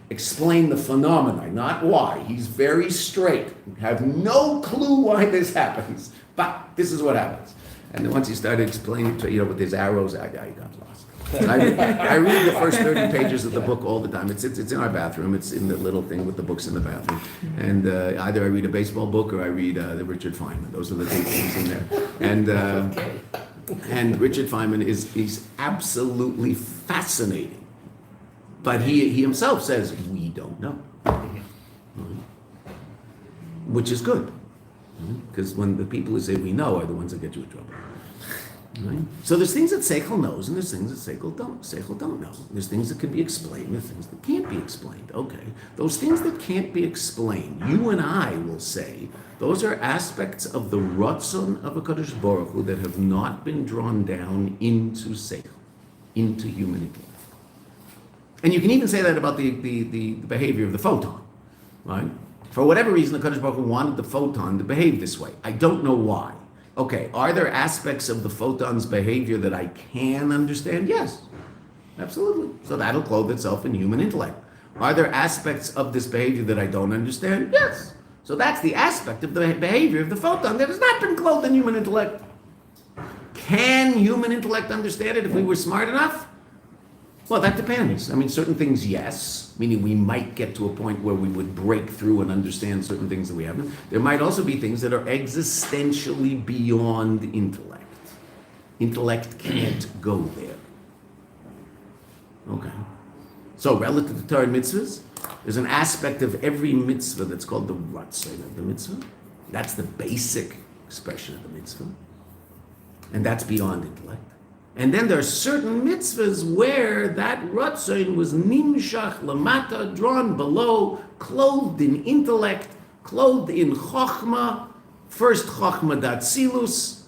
Explain the phenomena, not why. He's very straight. Have no clue why this happens, but this is what happens. And then once he started explaining to with his arrows, I got lost. I read the first 30 pages of the book all the time. It's in our bathroom. It's in the little thing with the books in the bathroom. And either I read a baseball book or I read the Richard Feynman. Those are the two things in there. And Richard Feynman he's absolutely fascinating. But he himself says, we don't know. Which is good. Because when the people who say we know are the ones that get you in trouble. Right? So there's things that Seichel knows, and there's things that Seichel don't know. There's things that can be explained, there's things that can't be explained. Okay. Those things that can't be explained, you and I will say, those are aspects of the Ratzon of HaKadosh Baruch Hu that have not been drawn down into Seichel, into human intellect. And you can even say that about the behavior of the photon, right? For whatever reason, the HaKadosh Baruch Hu wanted the photon to behave this way. I don't know why. Okay, are there aspects of the photon's behavior that I can understand? Yes, absolutely. So that'll clothe itself in human intellect. Are there aspects of this behavior that I don't understand? Yes. So that's the aspect of the behavior of the photon that has not been clothed in human intellect. Can human intellect understand it if we were smart enough? Well, that depends. I mean, certain things, yes, meaning we might get to a point where we would break through and understand certain things that we haven't. There might also be things that are existentially beyond intellect. Intellect can't go there. Okay. So relative to Torah and mitzvahs, there's an aspect of every mitzvah that's called the ratzon of the mitzvah. That's the basic expression of the mitzvah. And that's beyond intellect. And then there are certain mitzvahs where that Ratzon was nimshach lamata, drawn below, clothed in intellect, clothed in chokhmah, first chokhmah datzilus,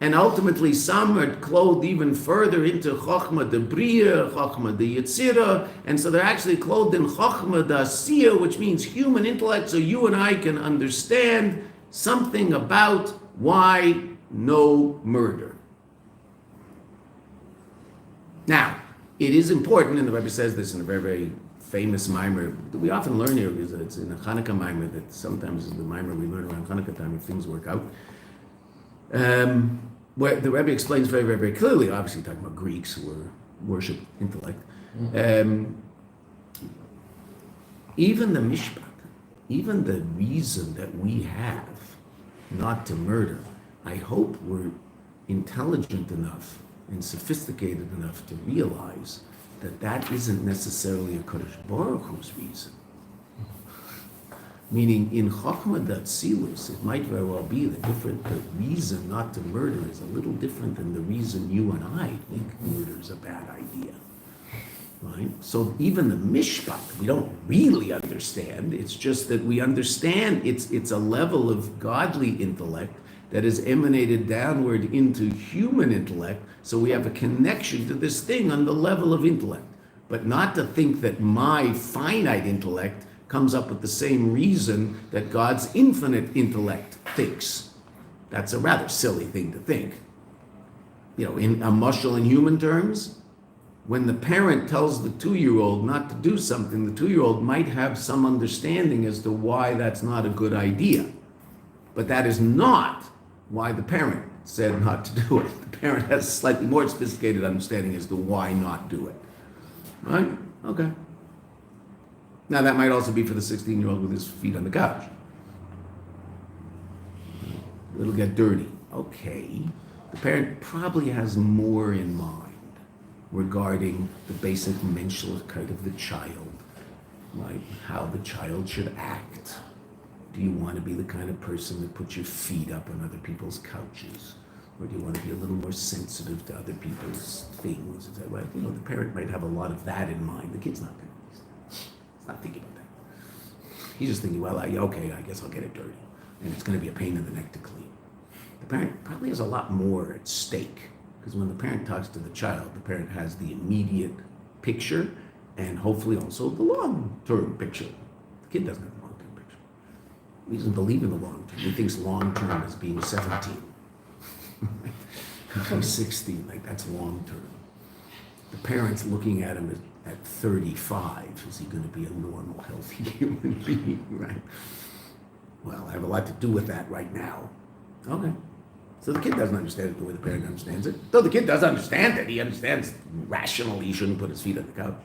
and ultimately some are clothed even further into chokhmah de bria, chokhmah de yetzira, and so they're actually clothed in chokhmah da asiyah, which means human intellect, so you and I can understand something about why no murder. Now, it is important, and the Rebbe says this in a very, very famous mimer that we often learn here, because it's in a Hanukkah mimer that sometimes is the mimer we learn around Hanukkah time if things work out. Where the Rebbe explains very, very, very clearly, obviously talking about Greeks who worship intellect. Even the mishpat, even the reason that we have not to murder, I hope we're intelligent enough and sophisticated enough to realize that that isn't necessarily a Kodesh Baruch Hu's reason. Meaning, in Chokhmah Datzilus, it might very well be that the reason not to murder is a little different than the reason you and I think murder is a bad idea. Right? So even the mishpat, we don't really understand. It's just that we understand it's a level of godly intellect that is emanated downward into human intellect, so we have a connection to this thing on the level of intellect. But not to think that my finite intellect comes up with the same reason that God's infinite intellect thinks. That's a rather silly thing to think. You know, in a mushal in human terms, when the parent tells the 2-year-old not to do something, the 2-year-old might have some understanding as to why that's not a good idea. But that is not why the parent said not to do it. The parent has a slightly more sophisticated understanding as to why not do it. Right? Okay. Now that might also be for the 16-year-old with his feet on the couch. It'll get dirty. Okay. The parent probably has more in mind regarding the basic melukat of the child, right? How the child should act. Do you want to be the kind of person that puts your feet up on other people's couches? Or do you want to be a little more sensitive to other people's things? Is that right? You know, the parent might have a lot of that in mind. The kid's not going to. He's not thinking about that. He's just thinking, well, okay, I guess I'll get it dirty. And it's going to be a pain in the neck to clean. The parent probably has a lot more at stake. Because when the parent talks to the child, the parent has the immediate picture and hopefully also the long-term picture. The kid doesn't have the long-term picture. He doesn't believe in the long-term. He thinks long-term as being 17. I'm 16, like that's long-term. The parent's looking at him at 35. Is he going to be a normal, healthy human being, right? Well, I have a lot to do with that right now. Okay. So the kid doesn't understand it the way the parent understands it. Though the kid does understand it. He understands rationally he shouldn't put his feet on the couch.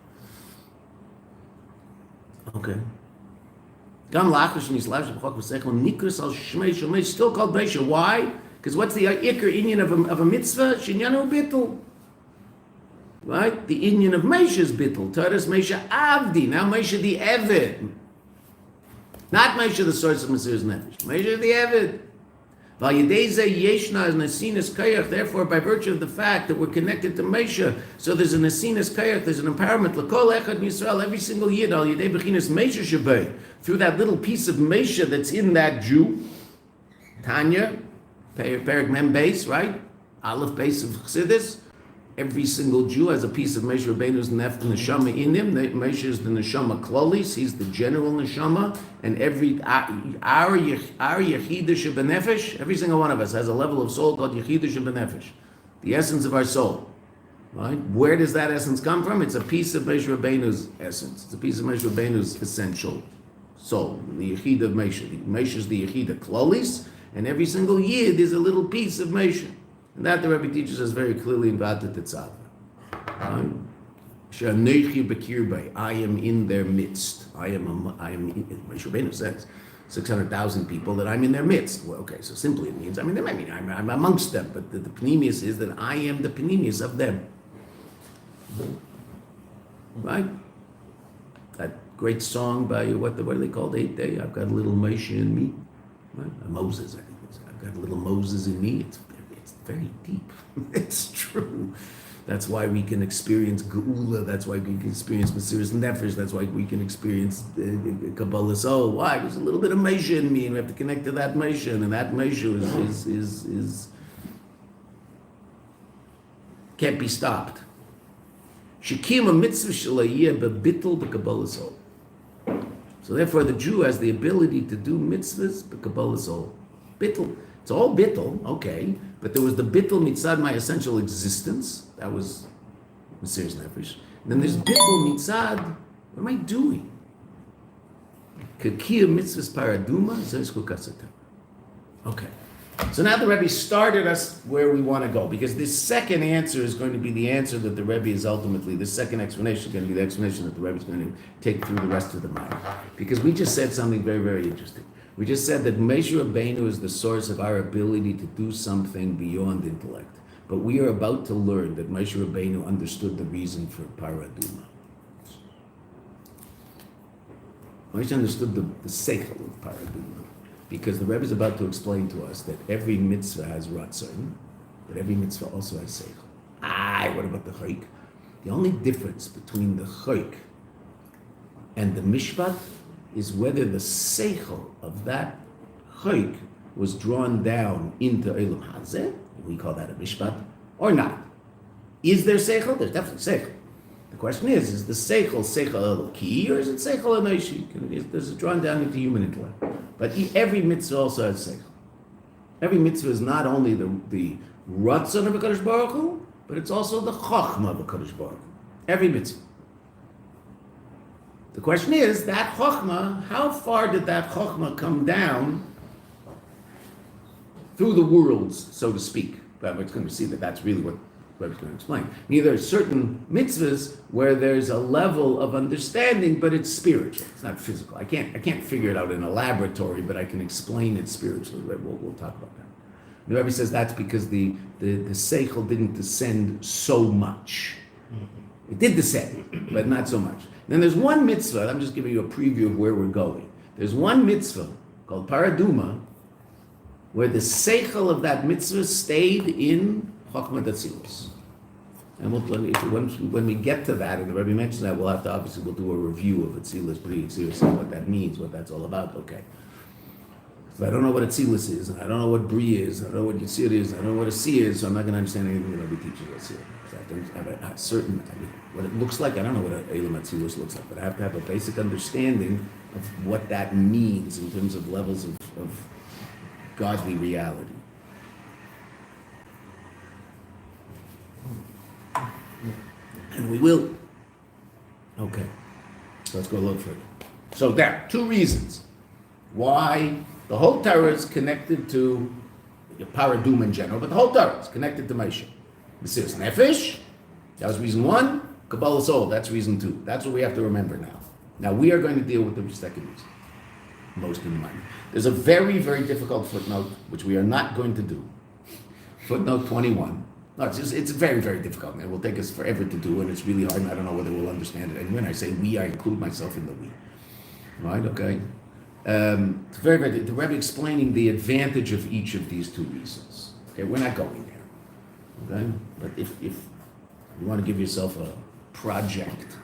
Okay. Still called Meisha. Why? Because what's the ikar inyan of a mitzvah? Shinyanu bittul. Right? The inyan of Meisha is bittul. Torah's Meisha avdi. Now Meisha the Eved. Not Meisha the source of Mesiras Nefesh. Meisha the Eved. Therefore, by virtue of the fact that we're connected to Meisha, so there's an asinas kayach, there's an empowerment. Every single yid, through that little piece of Meisha that's in that Jew, Tanya, Perek Mem Beis, right? Aleph Beis of Chassidus. Every single Jew has a piece of Moshe Rabbeinu's neshama in him. Moshe is the neshama klolis. He's the general neshama, and our yechida shebenefesh. Every single one of us has a level of soul called yechida shebenefesh, the essence of our soul. Right? Where does that essence come from? It's a piece of Moshe Rabbeinu's essence. It's a piece of Moshe Rabbeinu's essential soul. The yechida of Moshe. Moshe is the yechida klolis, and every single yid is a little piece of Moshe. And that the Rebbe teaches us very clearly in Vatat Tetzaveh. I am in their midst. Moshe Rabbeinu says, 600,000 people, that I'm in their midst. Well, okay, so simply it means I'm amongst them, but the panemius is that I am the panemius of them. Right? That great song by, what are they called, 8 Day? I've got a little Moshe in me. Right? Moses, I think. I've got a little Moses in me. It's very deep. It's true. That's why we can experience Geula. That's why we can experience Mesiras Nefesh. That's why we can experience Kabbalah Soul. Why? There's a little bit of Meisha in me, and we have to connect to that Meisha, and that Meisha is can't be stopped. Shekima mitzvah shalayeh bebittel b'Kabbalah Soul. So therefore, the Jew has the ability to do mitzvahs b'Kabbalah Soul. Bittel. It's all bittel, okay, but there was the bittel mitzad my essential existence. That was Mesiras Nefesh. And then there's bittel mitzad, what am I doing? Kakia mitzvahs paraduma zes chukas. Okay. So now the Rebbe started us where we want to go, because this second answer is going to be the answer that the Rebbe is ultimately, the second explanation is going to be the explanation that the Rebbe is going to take through the rest of the mind. Because we just said something very, very interesting. We just said that Moshe Rabbeinu is the source of our ability to do something beyond intellect. But we are about to learn that Moshe Rabbeinu understood the reason for paraduma. Moshe understood the seichel of paraduma. Because the Rebbe is about to explain to us that every mitzvah has ratzon, but every mitzvah also has seichel. What about the chayk? The only difference between the chayk and the mishpat is whether the seichel of that chayk was drawn down into Eilam Hazeh, we call that a mishpat, or not. Is there seichel? There's definitely seichel. The question is the seichel eloki, or is it seichel enoshi? Is it drawn down into human intellect? But every mitzvah also has seichel. Every mitzvah is not only the ratzon of HaKadosh Baruch Hu, but it's also the chokhmah of HaKadosh Baruch Hu. Every mitzvah. The question is, that chokhmah, how far did that chokhmah come down through the worlds, so to speak? But we're going to see that that's really what Rebbe's going to explain. There's certain mitzvahs where there's a level of understanding, but it's spiritual. It's not physical. I can't figure it out in a laboratory, but I can explain it spiritually. We'll talk about that. The Rebbe says that's because the seichel didn't descend so much. It did descend, but not so much. Then there's one mitzvah. I'm just giving you a preview of where we're going. There's one mitzvah called paraduma, where the seichel of that mitzvah stayed in Chokhmah Datzilus. And when we get to that, and the Rebbe mentions that, we'll do a review of Atzilus, Bri, Atzilus, and what that means, what that's all about, okay. So I don't know what Atzilus is, and I don't know what Bri is, I don't know what Yitzir is, I don't know what a C is, so I'm not going to understand anything the Rebbe teaches us here. So I don't have a certain, what it looks like, I don't know what Eilam Atzilus looks like, but I have to have a basic understanding of what that means in terms of levels of godly reality. And we will. Okay. So let's go a little further. So there are two reasons why the whole Torah is connected to the paraduma in general, but the whole Torah is connected to Moshe. Mesiras Nefesh, that was reason one. Kabbalah Soul, that's reason two. That's what we have to remember now. Now we are going to deal with the second reason. Most in mind. There's a very, very difficult footnote, which we are not going to do. Footnote 21. No, it's very, very difficult, and it will take us forever to do, and it's really hard, and I don't know whether we'll understand it. And when I say we, I include myself in the we. Right, okay? It's very, very, the Rebbe explaining the advantage of each of these two reasons. Okay, we're not going there. Okay? But if you want to give yourself a project,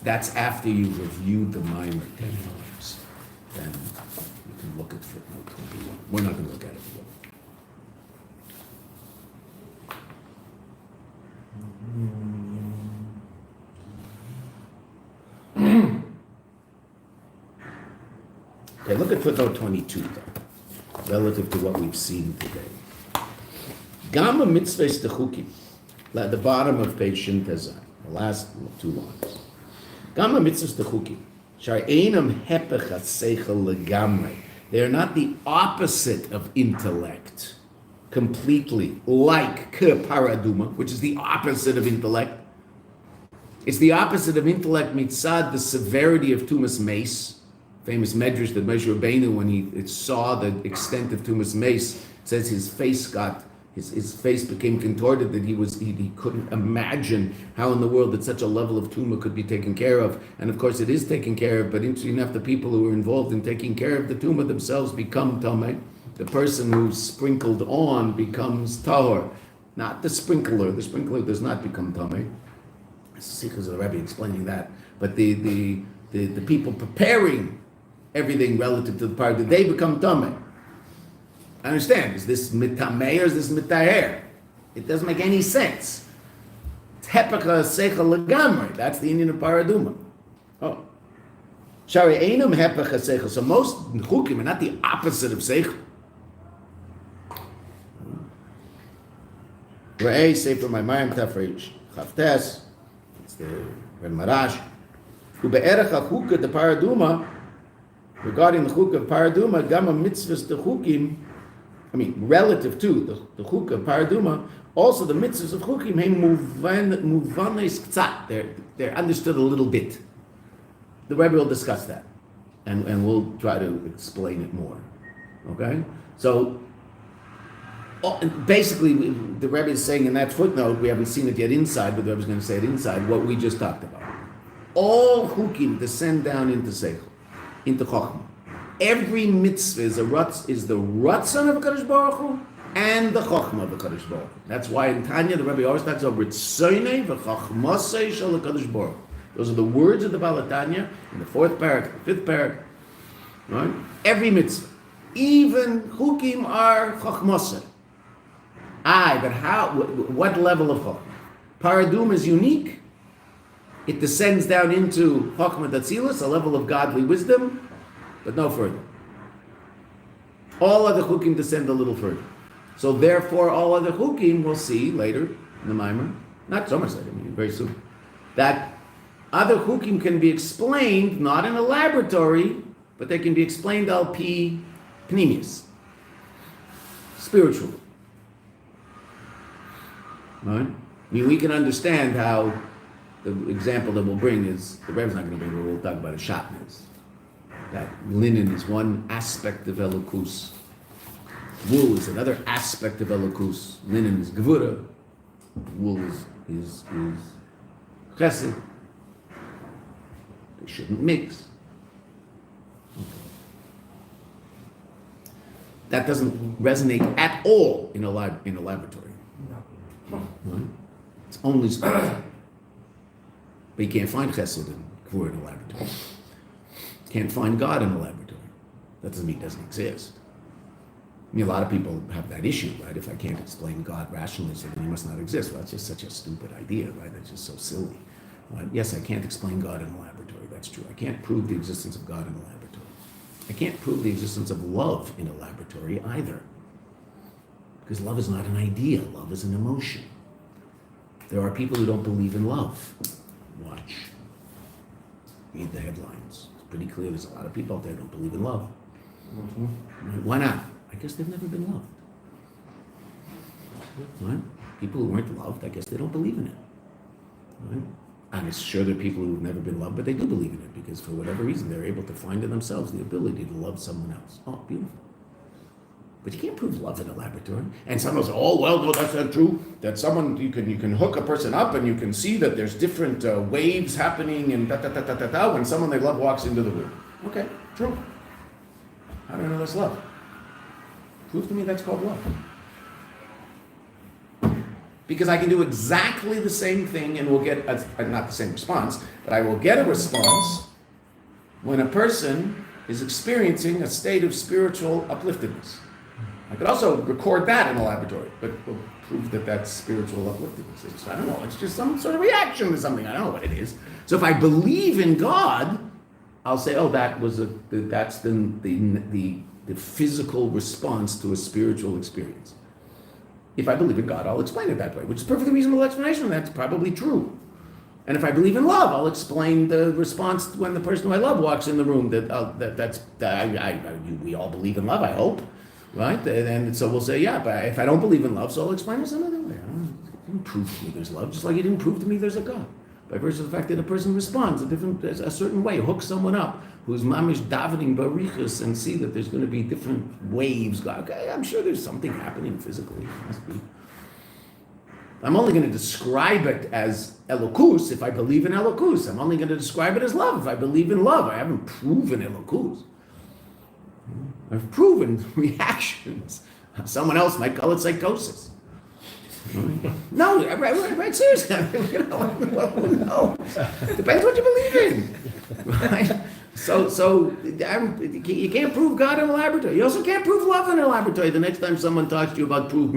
that's after you've reviewed the Mimer 10 times. Then you can look at footnote 21. We're not going to look at it yet. Okay, look at footnote 22 though, relative to what we've seen today. Gamma mitzvahs techukim, at the bottom of page Shin Tezai, the last two lines. Gamma mitzvahs techukim, sha'einam hepech haseichel legamrei. They are not the opposite of intellect, completely, like paraduma, which is the opposite of intellect. It's the opposite of intellect mitzad, the severity of Tumas Mace, famous medrash that Moshe Rabbeinu, when he saw the extent of Tumas Mace, says his face became contorted, that he couldn't imagine how in the world that such a level of tumah could be taken care of. And of course it is taken care of, but interesting enough, the people who are involved in taking care of the tumah themselves become tamei. the person who's sprinkled on becomes tahor. Not the sprinkler. The sprinkler does not become tameh. Because of the Rebbe explaining that. But the people preparing everything relative to the party, they become tameh. I understand. Is this mitameh or is this mitaher? It doesn't make any sense. It's hepacha seichel legamri. That's the Indian of paraduma. Oh. Shari einam hepacha seichel. So most chukim are not the opposite of seichel. Re'ei sefer Mayim Tafresh Chavtes. It's the Marash. Ube'erech hachukah the paraduma. Regarding the chukah of paraduma, gama mitzvahs the chukim. I mean, relative to the chukah of paraduma, also the mitzvahs of chukim, muvanes ktzat. They're understood a little bit. The Rebbe will discuss that, and we'll try to explain it more. Okay, so basically, the Rebbe is saying in that footnote, we haven't seen it yet inside, but the Rebbe is going to say it inside, what we just talked about. All chukim descend down into seichel, into chokhmah. Every mitzvah is the ratzon of HaKadosh Baruch Hu and the chokhmah of HaKadosh Baruch Hu. That's why in Tanya, the Rebbe always talks about ritzonei v'chokhmasei shel HaKadosh Baruch Hu. Those are the words of the Baal Tanya in the 4th parak, the 5th parak. Right? Every mitzvah. Even chukim are chokhmasei. But what level of chokhmah? Paradum is unique. It descends down into chokhmah datzilus, a level of godly wisdom, but no further. All other chukim descend a little further. So therefore, all other chukim, we'll see later in the Mimer, not so much later, very soon, that other chukim can be explained, not in a laboratory, but they can be explained al pi pnimius, spiritually. Right? I mean, we can understand how the example that we'll bring is, the Rebbe's not going to bring, but we'll talk about a shatnez. That linen is one aspect of elokus. Wool is another aspect of elokus. Linen is gevura. Wool is chesed. They shouldn't mix. That doesn't resonate at all in a laboratory. Right? It's only spiritual. But you can't find chesed and gevura in a laboratory. Can't find God in a laboratory. That doesn't mean it doesn't exist. I mean, a lot of people have that issue, right? If I can't explain God rationally, so then he must not exist. Well, that's just such a stupid idea, right? That's just so silly. Right? Yes, I can't explain God in a laboratory. That's true. I can't prove the existence of God in a laboratory. I can't prove the existence of love in a laboratory either. Because love is not an idea. Love is an emotion. There are people who don't believe in love. Watch. Read the headlines. Pretty clear there's a lot of people out there who don't believe in love. Mm-hmm. Right? Why not? I guess they've never been loved. Right? People who weren't loved, I guess they don't believe in it. Right? I'm sure there are people who've never been loved, but they do believe in it because for whatever reason they're able to find in themselves the ability to love someone else. Oh, beautiful. But you can't prove love in a laboratory. And someone will say, oh, well, no, that's not true. That someone, you can hook a person up and you can see that there's different waves happening and da-da-da-da-da-da when someone they love walks into the room. Okay, true. How do I know that's love? Prove to me that's called love. Because I can do exactly the same thing and we'll get, not the same response, but I will get a response when a person is experiencing a state of spiritual upliftedness. I could also record that in a laboratory, but we'll prove that that's spiritual upliftedness. I don't know, it's just some sort of reaction to something. I don't know what it is. So if I believe in God, I'll say, oh, that's the physical response to a spiritual experience. If I believe in God, I'll explain it that way, which is a perfectly reasonable explanation. That's probably true. And if I believe in love, I'll explain the response when the person who I love walks in the room. We all believe in love, I hope. Right? And so we'll say, yeah, but if I don't believe in love, so I'll explain it some other way. You didn't prove to me there's love, just like you didn't prove to me there's a God. By virtue of the fact that a person responds a certain way, hooks someone up, who's mamish davening barichas, and see that there's going to be different waves. Okay, I'm sure there's something happening physically. It must be. I'm only going to describe it as elokus if I believe in elokus. I'm only going to describe it as love if I believe in love. I haven't proven elokus. I've proven reactions. Someone else might call it psychosis. No, right, seriously. No. Depends what you believe in. Right? So you can't prove God in a laboratory. You also can't prove love in a laboratory. The next time someone talks to you about prove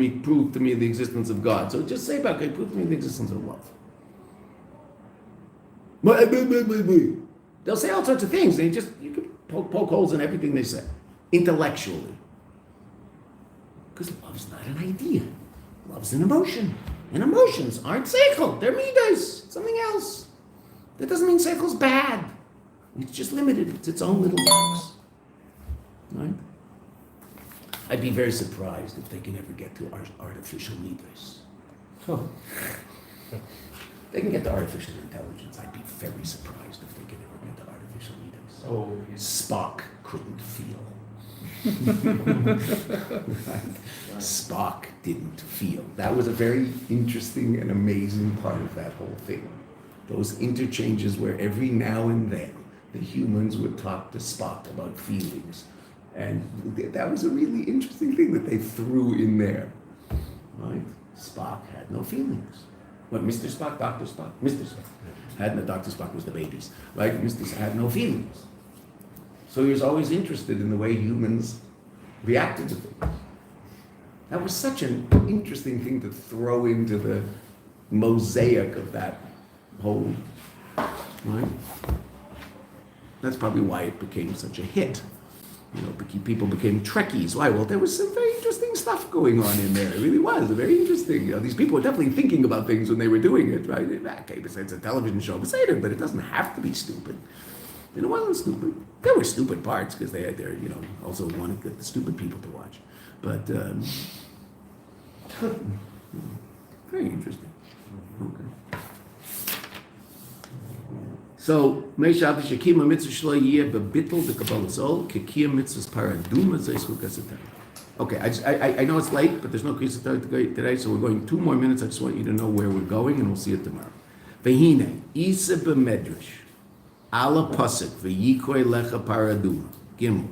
to me the existence of God. So just say about, okay, prove to me the existence of love. They'll say all sorts of things. You can poke holes in everything they say, intellectually. Because love's not an idea. Love's an emotion. And emotions aren't seichel. They're midas. Something else. That doesn't mean seichel's bad. It's just limited. It's its own little box. Right? I'd be very surprised if they can ever get to artificial midas. Oh. They can get to artificial intelligence. I'd be very surprised if they could ever get to artificial midas. Oh, Spock couldn't feel. Right? Spock didn't feel. That was a very interesting and amazing part of that whole thing. Those interchanges where every now and then the humans would talk to Spock about feelings. And that was a really interesting thing that they threw in there. Right? Spock had no feelings. What, Mr. Spock, Dr. Spock? Mr. Spock. Had no, Dr. Spock was the babies. Right? Mr. Spock had no feelings. So he was always interested in the way humans reacted to things. That was such an interesting thing to throw into the mosaic of that whole, right? That's probably why it became such a hit. You know, people became Trekkies. Why? Well, there was some very interesting stuff going on in there. It really was very interesting. You know, these people were definitely thinking about things when they were doing it, right? Okay, it's a television show, but it doesn't have to be stupid. And it wasn't stupid. There were stupid parts because they had their, also wanted the stupid people to watch. But very interesting. Okay. So, Meisha Shakima mitzvah shlo yeh bebittel the Kabbalah Sol kekia mitzvahs paraduma zeis chukas. Okay, I know it's late, but there's no Kriyas today, so we're going 2 more minutes. I just want you to know where we're going, and we'll see it tomorrow. Vehine isa b'medrash ala pasuk v'yikoi lecha paraduma gimel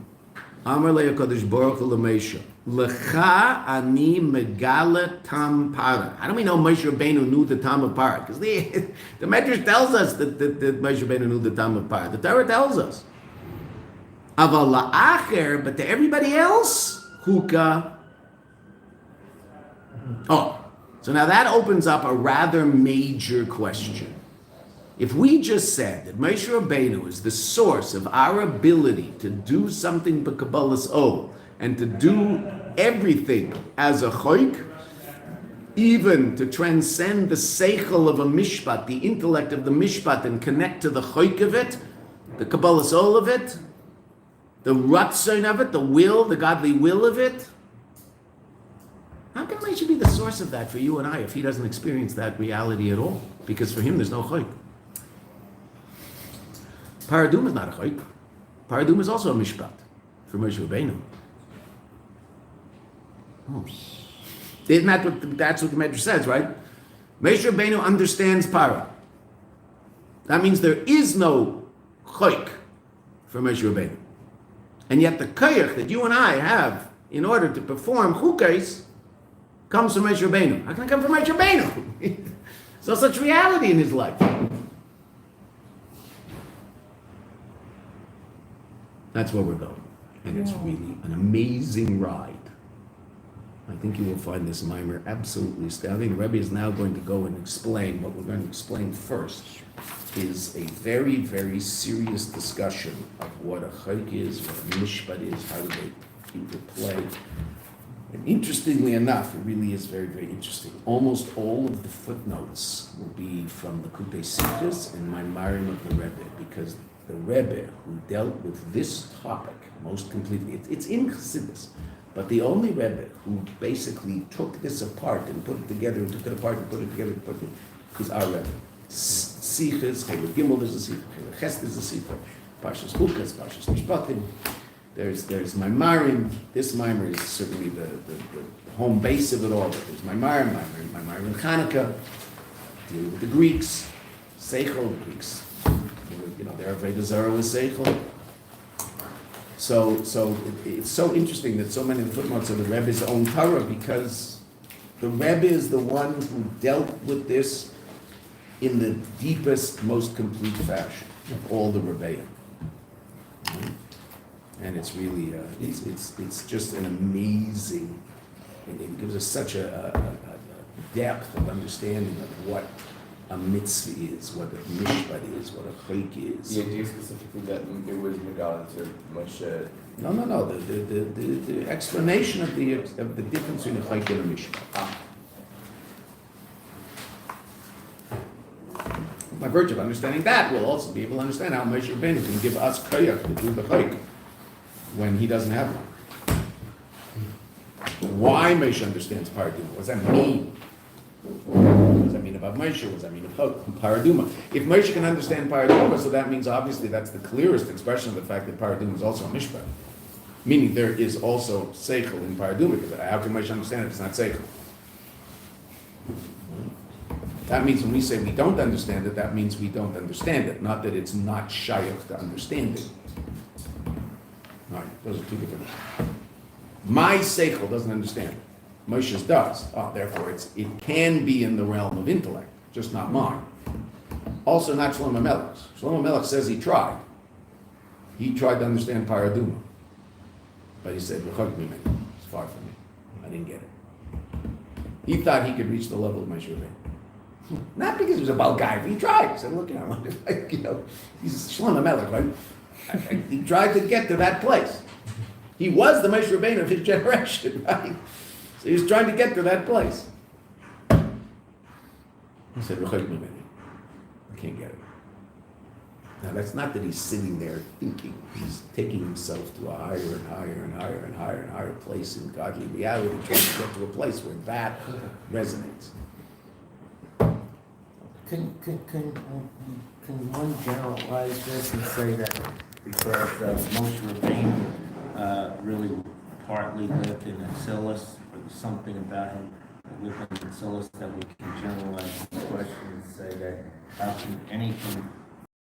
amar le'Hakadosh Baruch Hu l'Meisha lecha ani megala tam para. How do we know Moshe Rabbeinu knew the tam of para? Because the Medrash tells us that Moshe Rabbeinu knew the tam of para. The Torah tells us. Aval la'acher, but to everybody else, chuka. Oh, so now that opens up a rather major question. If we just said that Moshe Rabbeinu is the source of our ability to do something b'Kabbalas Ol, and to do everything as a choik, even to transcend the seichel of a mishpat, the intellect of the mishpat, and connect to the choik of it, the Kabbalas Ol of it, the ratzon of it, the will, the godly will of it. How can Moshe be the source of that for you and I if he doesn't experience that reality at all? Because for him there's no choik. Paradum is not a choik. Paradum is also a mishpat for Moshe Rabbeinu. Oh. Isn't that's what the Medrash says, right? Moshe Rabbeinu understands para. That means there is no choik for Moshe Rabbeinu. And yet the koyach that you and I have in order to perform chukas comes from Moshe Rabbeinu. How can it come from Moshe Rabbeinu? There's no such reality in his life. That's where we're going. And it's really an amazing ride. I think you will find this mimer absolutely astounding. The Rebbe is now going to go and explain. What we're going to explain first is a very, very serious discussion of what a chayk is, what a mishpat is, how they interplay. And interestingly enough, it really is very, very interesting. Almost all of the footnotes will be from the Chassidus and Maimarim of the Rebbe, because the Rebbe who dealt with this topic most completely, it's in Chassidus, but the only Rebbe who basically took this apart and put it together and took it apart and put it together and put it, is our Rebbe. Sichas, Chabad Gimel is a Sicha, Chabad Chesed is a Sicha, Parshas Chukas, Parshas Mishpatim. There's Maimarim. This Maimer is certainly the home base of it all. But there's Maimarim Chanukah, dealing with the Greeks, Seichel, the Greeks. Their Avodah Zarah was Seichel. it's so interesting that so many of the footnotes are the Rebbe's own Torah, because the Rebbe is the one who dealt with this in the deepest, most complete fashion of all the Rebbeim. And it's really, it's just an amazing, it gives us such a depth of understanding of what a mitzvah is, what a mishpat is, what a chayk is. The idea specifically that it was Megal to Moshe. No. The explanation of the difference between a chayk and a mishpat. By virtue of understanding that, we'll also be able to understand how Moshe Rabbeinu can give us koyach to do the chayk when he doesn't have one. Why Moshe understands paraduma? What does that mean? What does that mean about Moshe? What does that mean about paraduma? If Moshe can understand paraduma, so that means obviously that's the clearest expression of the fact that paraduma is also a mishpat. Meaning there is also seichel in paraduma, because how can Moshe understand it if it's not seichel? That means when we say we don't understand it, that means we don't understand it, not that it's not shayach to understanding. All right, those are two different things. My seichel doesn't understand it. Moshe's does. Therefore, it can be in the realm of intellect, just not mine. Also, not Shlomo Melech's. Shlomo Melech says he tried. He tried to understand paraduma, but he said, "It's far from me. I didn't get it." He thought he could reach the level of Moshe Rabbeinu. Not because he was a bald guy, but he tried. He said, "Look, he's Shlomo Melech, right?" He tried to get to that place. He was the Moshe Rabbeinu of his generation, right? So he was trying to get to that place. He said, I can't get it. Now that's not that he's sitting there thinking. He's taking himself to a higher and higher and higher and higher and higher place in godly reality, trying to get to a place where that resonates. Can one generalize this and say that because Moshe Rabbeinu really partly lived in Atsilis, or something about him living in Atsilis, that we can generalize this question and say that how can anything